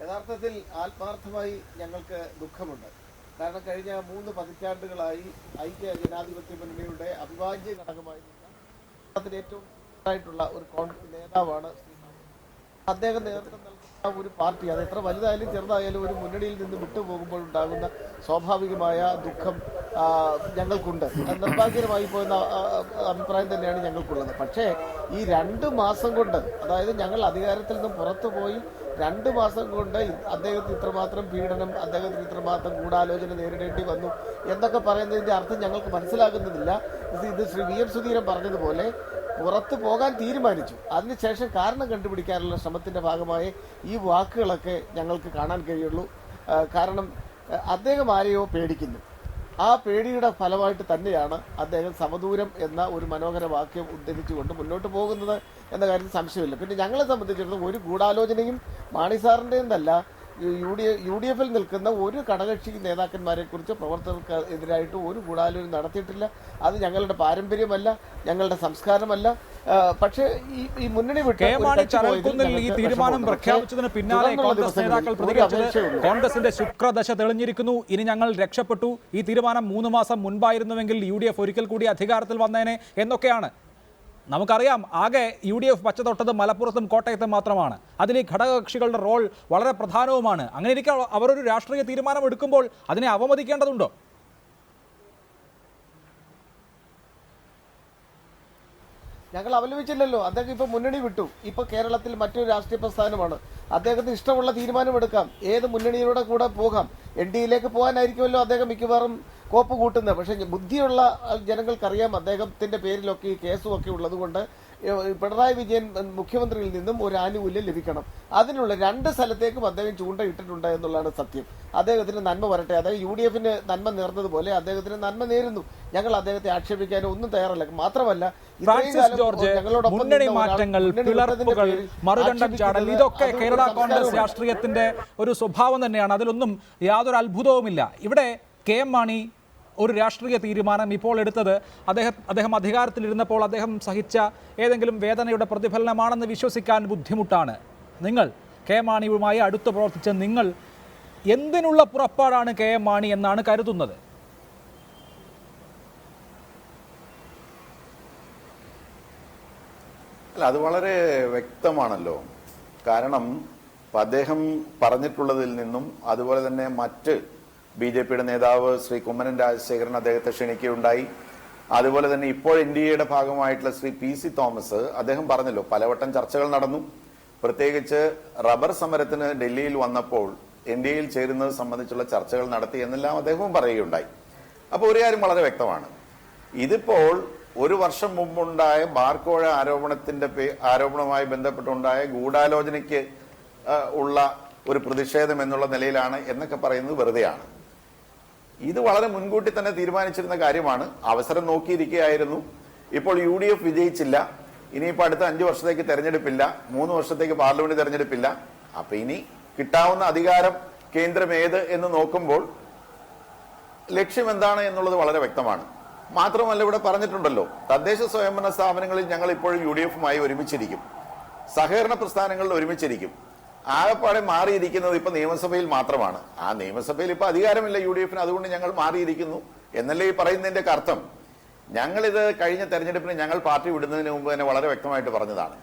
യഥാർത്ഥത്തിൽ ആത്മാർത്ഥമായി ഞങ്ങൾക്ക് ദുഃഖമുണ്ട്. കാരണം കഴിഞ്ഞ 3 പതിറ്റാണ്ടുകളായി ഐക്യ ജനാധിപത്യ മുന്നണിയുടെ അവിഭാജ്യ ഘടകമായി ഏറ്റവും ആയിട്ടുള്ള ഒരു കോൺഗ്രസ് നേതാവാണ് അദ്ദേഹം നേതൃത്വം നൽകുന്ന ഒരു പാർട്ടി. അത് എത്ര വലുതായാലും ചെറുതായാലും ഒരു മുന്നണിയിൽ നിന്ന് വിട്ടുപോകുമ്പോൾ ഉണ്ടാകുന്ന സ്വാഭാവികമായ ദുഃഖം ഞങ്ങൾക്കുണ്ട്. അത് നിർഭാഗ്യകരമായി പോയെന്ന അഭിപ്രായം തന്നെയാണ് ഞങ്ങൾക്കുള്ളത്. പക്ഷേ ഈ 2 മാസം കൊണ്ട്, അതായത് ഞങ്ങൾ അധികാരത്തിൽ നിന്നും പുറത്തുപോയി 2 മാസം കൊണ്ട് അദ്ദേഹത്തിന് ഇത്രമാത്രം പീഡനം, അദ്ദേഹത്തിന് ഇത്രമാത്രം ഗൂഢാലോചന നേരിടേണ്ടി വന്നു എന്നൊക്കെ പറയുന്നതിൻ്റെ അർത്ഥം ഞങ്ങൾക്ക് മനസ്സിലാകുന്നതില്ല. ഇത് ശ്രീ VM സുധീരൻ പറഞ്ഞതുപോലെ പുറത്തു പോകാൻ തീരുമാനിച്ചു. അതിനുശേഷം കാരണം കണ്ടുപിടിക്കാനുള്ള ശ്രമത്തിൻ്റെ ഭാഗമായി ഈ വാക്കുകളൊക്കെ ഞങ്ങൾക്ക് കാണാൻ കഴിയുള്ളൂ. കാരണം അദ്ദേഹം ആരെയോ പേടിക്കുന്നു. ആ പേടിയുടെ ഫലമായിട്ട് തന്നെയാണ് അദ്ദേഹം സമദൂരം എന്ന ഒരു മനോഹര വാക്യം ഉദ്ധരിച്ചുകൊണ്ട് മുന്നോട്ട് പോകുന്നത് എന്ന കാര്യത്തിൽ സംശയമില്ല. പിന്നെ ഞങ്ങളെ സംബന്ധിച്ചിടത്തോളം ഒരു ഗൂഢാലോചനയും മാണി സാറിൻ്റെതല്ല, UDFൽ നിൽക്കുന്ന ഒരു ഘടകകക്ഷി നേതാക്കന്മാരെ കുറിച്ച് പ്രവർത്തകർക്ക് എതിരായിട്ട് ഒരു ഗൂഢാലോചന നടത്തിയിട്ടില്ല. അത് ഞങ്ങളുടെ പാരമ്പര്യമല്ല, ഞങ്ങളുടെ സംസ്കാരമല്ല. പക്ഷേ ഈ മുന്നണി ഈ തീരുമാനം പ്രഖ്യാപിച്ചതിന് പിന്നാലെ കോൺഗ്രസ് നേതാക്കൾ പ്രതികരിച്ചത് കോൺഗ്രസിന്റെ ശുക്രദശ തെളിഞ്ഞിരിക്കുന്നു, ഇനി ഞങ്ങൾ രക്ഷപ്പെട്ടു, ഈ തീരുമാനം 3 മാസം മുൻപായിരുന്നുവെങ്കിൽ UDF ഒരിക്കൽ കൂടി അധികാരത്തിൽ വന്നേനെ എന്നൊക്കെയാണ്. നമുക്കറിയാം, ആകെ UDF പച്ച തൊട്ടത് മലപ്പുറത്തും കോട്ടയത്തും മാത്രമാണ്. അതിൽ ഈ ഘടകകക്ഷികളുടെ റോൾ വളരെ പ്രധാനവുമാണ്. അങ്ങനെ ഇരിക്കെ അവരൊരു രാഷ്ട്രീയ തീരുമാനം എടുക്കുമ്പോൾ അതിനെ അവമതിക്കേണ്ടതുണ്ടോ? ഞങ്ങൾ അപലപിച്ചില്ലല്ലോ. അദ്ദേഹം ഇപ്പോൾ മുന്നണി വിട്ടു. ഇപ്പോൾ കേരളത്തിൽ മറ്റൊരു രാഷ്ട്രീയ പ്രസ്ഥാനമാണ്. അദ്ദേഹത്തിന് ഇഷ്ടമുള്ള തീരുമാനമെടുക്കാം. ഏത് മുന്നണിയുടെ കൂടെ പോകാം. NDAയിലേക്ക് പോകാനായിരിക്കുമല്ലോ അദ്ദേഹം മിക്കവാറും കോപ്പ് കൂട്ടുന്നത്. പക്ഷേ ബുദ്ധിയുള്ള ജനങ്ങൾക്കറിയാം അദ്ദേഹത്തിന്റെ പേരിലൊക്കെ ഈ കേസുമൊക്കെ ഉള്ളതുകൊണ്ട് പിണറായി വിജയൻ മുഖ്യമന്ത്രിയിൽ നിന്നും ഒരു ആനുകൂല്യം ലഭിക്കണം. അതിനുള്ള 2 സ്ഥലത്തേക്കും അദ്ദേഹം ചൂണ്ടയിട്ടിട്ടുണ്ട് എന്നുള്ളതാണ് സത്യം. അദ്ദേഹത്തിന് നന്മ വരട്ടെ. അതായത് UDFന് നന്മ നേർന്നതുപോലെ അദ്ദേഹത്തിന് നന്മ നേരുന്നു. ഞങ്ങൾ അദ്ദേഹത്തെ ആക്ഷേപിക്കാനോ ഒന്നും തയ്യാറല്ല. മാത്രമല്ല ഫ്രാൻസിസ് ജോർജ്, മുന്നണി മാറ്റങ്ങൾ, പിളർപ്പുകൾ, മറുകണ്ഠം ചാടൽ, ഇതൊക്കെ കേരള കോൺഗ്രസ് രാഷ്ട്രീയത്തിന്റെ ഒരു സ്വഭാവം തന്നെയാണ്. അതിലൊന്നും യാതൊരു അത്ഭുതവുമില്ല. ഇവിടെ KM മാണി ഒരു രാഷ്ട്രീയ തീരുമാനം ഇപ്പോൾ എടുത്തത് അദ്ദേഹം അധികാരത്തിലിരുന്നപ്പോൾ അദ്ദേഹം സഹിച്ച ഏതെങ്കിലും വേദനയുടെ പ്രതിഫലനമാണെന്ന് വിശ്വസിക്കാൻ ബുദ്ധിമുട്ടാണ്. നിങ്ങൾ KM മാണിയുമായി അടുത്ത് പ്രവർത്തിച്ച നിങ്ങൾ എന്തിനുള്ള പുറപ്പാടാണ് KM മാണി എന്നാണ് കരുതുന്നത്? അല്ല, അത് വളരെ വ്യക്തമാണല്ലോ. കാരണം അദ്ദേഹം പറഞ്ഞിട്ടുള്ളതിൽ നിന്നും അതുപോലെ തന്നെ മറ്റ് BJPയുടെ നേതാവ് ശ്രീ കുമ്മനം രാജശേഖരൻ അദ്ദേഹത്തെ ക്ഷണിക്കുകയുണ്ടായി. അതുപോലെ തന്നെ ഇപ്പോൾ NDAയുടെ ഭാഗമായിട്ടുള്ള ശ്രീ PC തോമസ് അദ്ദേഹം പറഞ്ഞല്ലോ, പലവട്ടം ചർച്ചകൾ നടന്നു. പ്രത്യേകിച്ച് റബ്ബർ സമരത്തിന് ഡൽഹിയിൽ വന്നപ്പോൾ NDAയിൽ ചേരുന്നത് സംബന്ധിച്ചുള്ള ചർച്ചകൾ നടത്തി എന്നെല്ലാം അദ്ദേഹവും പറയുകയുണ്ടായി. അപ്പോൾ ഒരു കാര്യം വളരെ വ്യക്തമാണ്. ഇതിപ്പോൾ 1 വർഷം മുമ്പുണ്ടായ ബാർക്കോഴ ആരോപണവുമായി ബന്ധപ്പെട്ടുണ്ടായ ഗൂഢാലോചനയ്ക്ക് ഉള്ള ഒരു പ്രതിഷേധം എന്നുള്ള നിലയിലാണ് എന്നൊക്കെ പറയുന്നത് വെറുതെയാണ്. ഇത് വളരെ മുൻകൂട്ടി തന്നെ തീരുമാനിച്ചിരുന്ന കാര്യമാണ്. അവസരം നോക്കിയിരിക്കുകയായിരുന്നു. ഇപ്പോൾ UDF വിജയിച്ചില്ല. ഇനിയിപ്പോൾ അടുത്ത 5 വർഷത്തേക്ക് തെരഞ്ഞെടുപ്പില്ല, 3 വർഷത്തേക്ക് പാർലമെന്റ് തെരഞ്ഞെടുപ്പില്ല. അപ്പൊ ഇനി കിട്ടാവുന്ന അധികാരം കേന്ദ്രം ഏത് എന്ന് നോക്കുമ്പോൾ ലക്ഷ്യം എന്താണ് എന്നുള്ളത് വളരെ വ്യക്തമാണ്. മാത്രമല്ല, ഇവിടെ പറഞ്ഞിട്ടുണ്ടല്ലോ, തദ്ദേശ സ്വയംഭരണ സ്ഥാപനങ്ങളിൽ ഞങ്ങൾ ഇപ്പോഴും UDFുമായി ഒരുമിച്ചിരിക്കും, സഹകരണ പ്രസ്ഥാനങ്ങളിൽ ഒരുമിച്ചിരിക്കും. ആകെപ്പാടെ മാറിയിരിക്കുന്നത് ഇപ്പൊ നിയമസഭയിൽ മാത്രമാണ്. ആ നിയമസഭയിൽ ഇപ്പൊ അധികാരമില്ല UDFന്, അതുകൊണ്ട് ഞങ്ങൾ മാറിയിരിക്കുന്നു എന്നല്ലേ ഈ പറയുന്നതിന്റെ അർത്ഥം. ഞങ്ങളിത് കഴിഞ്ഞ തെരഞ്ഞെടുപ്പിന് ഞങ്ങൾ പാർട്ടി വിടുന്നതിന് മുമ്പ് തന്നെ വളരെ വ്യക്തമായിട്ട് പറഞ്ഞതാണ്.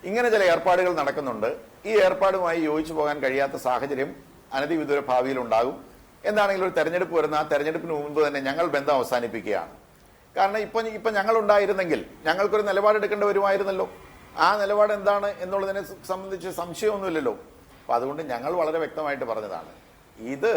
ഇങ്ങനെ ചില ഏർപ്പാടുകൾ നടക്കുന്നുണ്ട്. ഈ ഏർപ്പാടുമായി യോജിച്ചു പോകാൻ കഴിയാത്ത സാഹചര്യം അനധിവിദൂര ഭാവിയിൽ ഉണ്ടാകും. എന്താണെങ്കിലും ഒരു തെരഞ്ഞെടുപ്പ് വരുന്ന ആ തെരഞ്ഞെടുപ്പിന് മുമ്പ് തന്നെ ഞങ്ങൾ ബന്ധം അവസാനിപ്പിക്കുകയാണ്. കാരണം ഇപ്പൊ ഞങ്ങൾ ഉണ്ടായിരുന്നെങ്കിൽ ഞങ്ങൾക്കൊരു നിലപാടെടുക്കേണ്ടി വരുമായിരുന്നല്ലോ. ആ നിലപാട് എന്താണ് എന്നുള്ളതിനെ സംബന്ധിച്ച് സംശയമൊന്നുമില്ലല്ലോ. അപ്പൊ അതുകൊണ്ട് ഞങ്ങൾ വളരെ വ്യക്തമായിട്ട് പറഞ്ഞതാണ്, ഇത്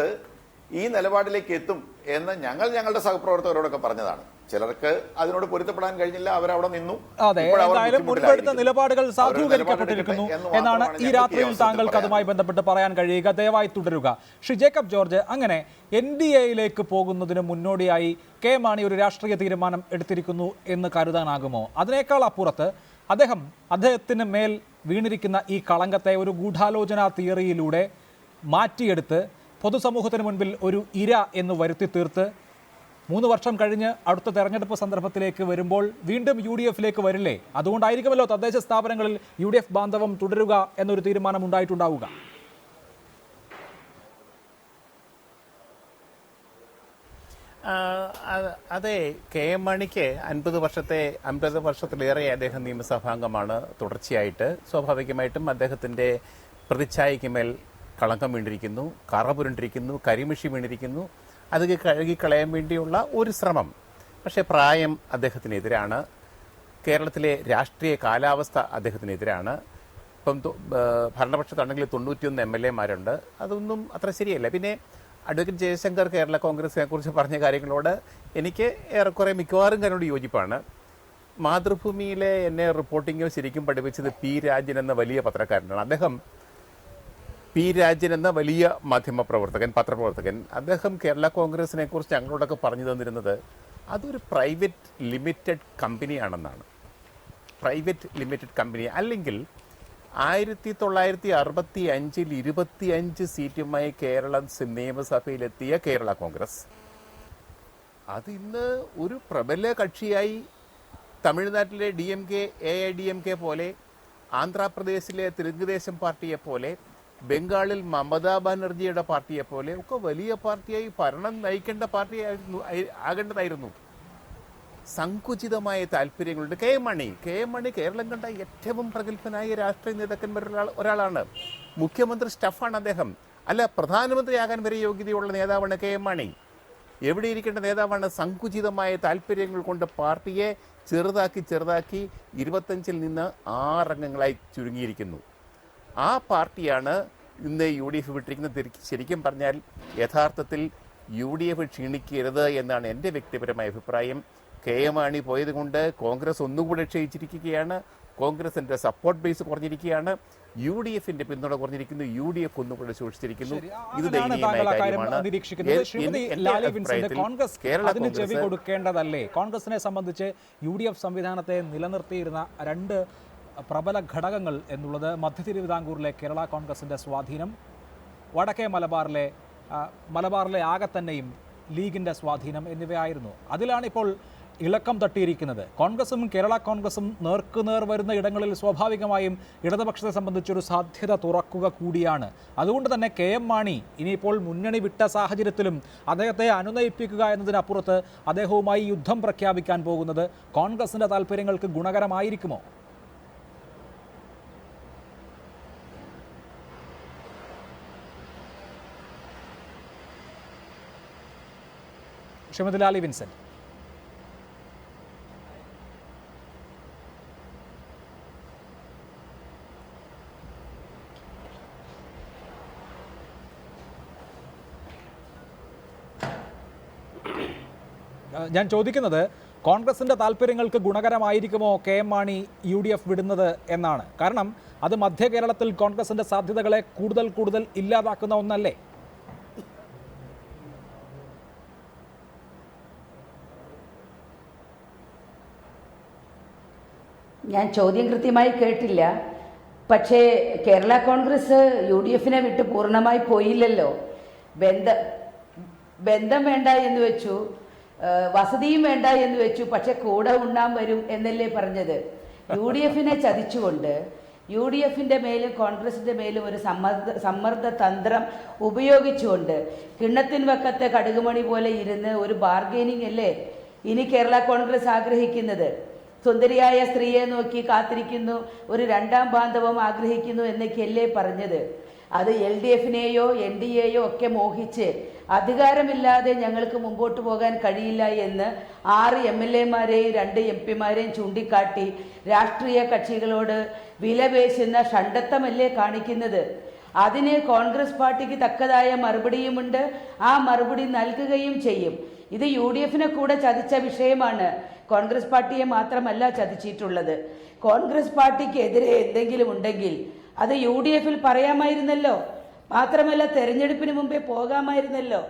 ഈ നിലപാടിലേക്ക് എത്തും എന്ന് ഞങ്ങളുടെ സഹപ്രവർത്തകരോടൊക്കെ പറഞ്ഞതാണ്. ചിലർക്ക് അതിനോട് പൊരുത്തപ്പെടാൻ കഴിഞ്ഞില്ല, അവരവിടെ നിന്നു. അതെ, എന്തായാലും മുൻപെടുത്ത നിലപാടുകൾ സാധൂകരിക്കപ്പെട്ടിരിക്കുന്നു എന്നാണ് ഈ രാത്രിയിൽ താങ്കൾക്ക് അതുമായി ബന്ധപ്പെട്ട് പറയാൻ കഴിയുക. ദയവായി തുടരുക. ശ്രീ ജേക്കബ് ജോർജ്, അങ്ങനെ NDAയിലേക്ക് പോകുന്നതിന് മുന്നോടിയായി KM മാണി ഒരു രാഷ്ട്രീയ തീരുമാനം എടുത്തിരിക്കുന്നു എന്ന് കരുതാനാകുമോ? അതിനേക്കാൾ അപ്പുറത്ത് അദ്ദേഹത്തിന് മേൽ വീണിരിക്കുന്ന ഈ കളങ്കത്തെ ഒരു ഗൂഢാലോചന തിയറിയിലൂടെ മാറ്റിയെടുത്ത് പൊതുസമൂഹത്തിന് മുൻപിൽ ഒരു ഇര എന്ന് വരുത്തി തീർത്ത് 3 വർഷം കഴിഞ്ഞ് അടുത്ത തെരഞ്ഞെടുപ്പ് സന്ദർഭത്തിലേക്ക് വരുമ്പോൾ വീണ്ടും UDFിലേക്ക് വരില്ലേ? അതുകൊണ്ടായിരിക്കുമല്ലോ തദ്ദേശ സ്ഥാപനങ്ങളിൽ UDF ബാന്ധവം തുടരുക എന്നൊരു തീരുമാനം ഉണ്ടായിട്ടുണ്ടാവുക. അതെ, KM മാണിക്ക് 50 വർഷത്തിലേറെ അദ്ദേഹം നിയമസഭാംഗമാണ് തുടർച്ചയായിട്ട്. സ്വാഭാവികമായിട്ടും അദ്ദേഹത്തിൻ്റെ പ്രതിച്ഛായയ്ക്ക് മേൽ കളങ്കം വീണ്ടിരിക്കുന്നു, കറ പുരണ്ടിരിക്കുന്നു, കരിമിഷി വീണിരിക്കുന്നു. അത് കഴുകിക്കളയാൻ വേണ്ടിയുള്ള ഒരു ശ്രമം. പക്ഷേ പ്രായം അദ്ദേഹത്തിനെതിരാണ്. കേരളത്തിലെ രാഷ്ട്രീയ കാലാവസ്ഥ അദ്ദേഹത്തിനെതിരാണ്. ഇപ്പം ഭരണപക്ഷത്താണെങ്കിൽ 91 MLA-മാരുണ്ട്. അതൊന്നും അത്ര ശരിയല്ല. പിന്നെ അഡ്വക്കേറ്റ് ജയശങ്കർ കേരള കോൺഗ്രസിനെ കുറിച്ച് പറഞ്ഞ കാര്യങ്ങളോട് എനിക്ക് ഏറെക്കുറെ മിക്കവാറും കാര്യങ്ങളോട് യോജിപ്പാണ്. മാതൃഭൂമിയിലെ എന്നെ റിപ്പോർട്ടിംഗ് ശരിക്കും പഠിപ്പിച്ചത് P. രാജൻ എന്ന വലിയ പത്രക്കാരനാണ്. അദ്ദേഹം P. രാജൻ എന്ന വലിയ പത്രപ്രവർത്തകൻ, അദ്ദേഹം കേരള കോൺഗ്രസിനെ കുറിച്ച് ഞങ്ങളോടൊക്കെ പറഞ്ഞു തന്നിരുന്നത് അതൊരു പ്രൈവറ്റ് ലിമിറ്റഡ് കമ്പനിയാണെന്നാണ്. പ്രൈവറ്റ് ലിമിറ്റഡ് കമ്പനി അല്ലെങ്കിൽ 1965 25 സീറ്റുമായി കേരളം നിയമസഭയിലെത്തിയ കേരള കോൺഗ്രസ് അത് ഇന്ന് ഒരു പ്രബല കക്ഷിയായി തമിഴ്നാട്ടിലെ DMK AIDMK പോലെ, ആന്ധ്രാപ്രദേശിലെ തെലുങ്കുദേശം പാർട്ടിയെ പോലെ, ബംഗാളിൽ മമതാ ബാനർജിയുടെ പാർട്ടിയെ പോലെ ഒക്കെ വലിയ പാർട്ടിയായി ഭരണം നയിക്കേണ്ട ആകേണ്ടതായിരുന്നു. സങ്കുചിതമായ താല്പര്യങ്ങളുണ്ട്. KM മാണി കേരളം കണ്ട ഏറ്റവും പ്രഗത്ഭനായ രാഷ്ട്രീയ നേതാക്കന്മാരിൽ ഒരാളാണ്. മുഖ്യമന്ത്രി സ്റ്റഫാണ് അദ്ദേഹം. അല്ല, പ്രധാനമന്ത്രിയാകാൻ വരെ യോഗ്യതയുള്ള നേതാവാണ് KM മാണി. എവിടെ ഇരിക്കേണ്ട നേതാവാണ്? സങ്കുചിതമായ താല്പര്യങ്ങൾ കൊണ്ട് പാർട്ടിയെ ചെറുതാക്കി 25 നിന്ന് 6 അംഗങ്ങളായി ചുരുങ്ങിയിരിക്കുന്നു. ആ പാർട്ടിയാണ് ഇന്ന് UDF വിട്ടിരിക്കുന്നത്. ശരിക്കും പറഞ്ഞാൽ യഥാർത്ഥത്തിൽ UDF ക്ഷീണിക്കരുത് എന്നാണ് എൻ്റെ വ്യക്തിപരമായ അഭിപ്രായം. KM മാണി പോയത് കൊണ്ട് കോൺഗ്രസ് ഒന്നുകൂടെ ക്ഷയിച്ചിരിക്കുകയാണ്. കോൺഗ്രസിൻ്റെ സപ്പോർട്ട് ബേസ് കുറഞ്ഞിരിക്കുകയാണ്. UDFിന്റെ പിന്തുണ കുറഞ്ഞിരിക്കുന്നു. UDF ഒന്നുകൂടെ സൂക്ഷിച്ചിരിക്കുന്നു. ഇത് ദയനീയമായ കാര്യമാണ്. അതിന് ചെവി കൊടുക്കേണ്ടതല്ലേ? കോൺഗ്രസിനെ സംബന്ധിച്ച് UDF സംവിധാനത്തെ നിലനിർത്തിയിരുന്ന 2 പ്രബല ഘടകങ്ങൾ എന്നുള്ളത് മധ്യ തിരുവിതാംകൂറിലെ കേരള കോൺഗ്രസിൻ്റെ സ്വാധീനം, വടക്കേ മലബാറിലെ ആകെ തന്നെയും ലീഗിൻ്റെ സ്വാധീനം എന്നിവയായിരുന്നു. അതിലാണ് ഇപ്പോൾ ഇളക്കം തട്ടിയിരിക്കുന്നത്. കോൺഗ്രസും കേരള കോൺഗ്രസും നേർക്കുനേർ വരുന്ന ഇടങ്ങളിൽ സ്വാഭാവികമായും ഇടതുപക്ഷത്തെ സംബന്ധിച്ചൊരു സാധ്യത തുറക്കുക കൂടിയാണ്. അതുകൊണ്ട് തന്നെ KM മാണി ഇനിയിപ്പോൾ മുന്നണി വിട്ട സാഹചര്യത്തിലും അദ്ദേഹത്തെ അനുനയിപ്പിക്കുക എന്നതിനപ്പുറത്ത് അദ്ദേഹവുമായി യുദ്ധം പ്രഖ്യാപിക്കാൻ പോകുന്നത് കോൺഗ്രസിൻ്റെ താല്പര്യങ്ങൾക്ക് ഗുണകരമായിരിക്കുമോ? ശ്രീമതി ലാലി വിൻസെന്റ്. ഞാൻ ചോദിക്കുന്നത് കോൺഗ്രസിൻ്റെ താല്പര്യങ്ങൾക്ക് ഗുണകരമായിരിക്കുമോ KM മാണി UDF വിടുന്നത് എന്നാണ്. കാരണം അത് മധ്യ കേരളത്തിൽ കോൺഗ്രസിൻ്റെ സാധ്യതകളെ കൂടുതൽ ഇല്ലാതാക്കുന്ന ഒന്നല്ലേ? ഞാൻ ചോദ്യം കൃത്യമായി കേട്ടില്ല. പക്ഷേ കേരള കോൺഗ്രസ് UDFനെ വിട്ട് പൂർണ്ണമായി പോയില്ലല്ലോ. ബന്ധം വേണ്ട എന്ന് വെച്ചു, വസതിയും വേണ്ട എന്ന് വെച്ചു, പക്ഷെ കൂടെ ഉണ്ണാൻ വരും എന്നല്ലേ പറഞ്ഞത്. UDFനെ ചതിച്ചുകൊണ്ട് UDFിൻ്റെ മേലും കോൺഗ്രസിൻ്റെ മേലും ഒരു സമ്മർദ്ദ തന്ത്രം ഉപയോഗിച്ചുകൊണ്ട് കിണ്ണത്തിൻ വക്കത്തെ കടുകുമണി പോലെ ഇരുന്ന് ഒരു ബാർഗെയിനിങ് അല്ലേ ഇനി കേരള കോൺഗ്രസ് ആഗ്രഹിക്കുന്നത്. സുന്ദരിയായ സ്ത്രീയെ നോക്കി കാത്തിരിക്കുന്നു, ഒരു 2ാം ബാന്ധവം ആഗ്രഹിക്കുന്നു എന്നൊക്കെയല്ലേ പറഞ്ഞത്. അത് LDFനെയോ NDAയോ ഒക്കെ മോഹിച്ച് അധികാരമില്ലാതെ ഞങ്ങൾക്ക് മുമ്പോട്ട് പോകാൻ കഴിയില്ല എന്ന് 6 MLAമാരെയും 2 MP മാരെയും ചൂണ്ടിക്കാട്ടി രാഷ്ട്രീയ കക്ഷികളോട് വിലപേശുന്ന ഷണ്ടത്തമല്ലേ കാണിക്കുന്നത്. അതിന് കോൺഗ്രസ് പാർട്ടിക്ക് തക്കതായ മറുപടിയുമുണ്ട്. ആ മറുപടി നൽകുകയും ചെയ്യും. ഇത് UDFനെ കൂടെ ചതിച്ച വിഷയമാണ്. കോൺഗ്രസ് പാർട്ടിയെ മാത്രമല്ല ചതിച്ചിട്ടുള്ളത്. കോൺഗ്രസ് പാർട്ടിക്കെതിരെ എന്തെങ്കിലും ഉണ്ടെങ്കിൽ അത് UDFിൽ പറയാമായിരുന്നല്ലോ. മാത്രമല്ല തെരഞ്ഞെടുപ്പിന് മുമ്പേ പോകാമായിരുന്നല്ലോ.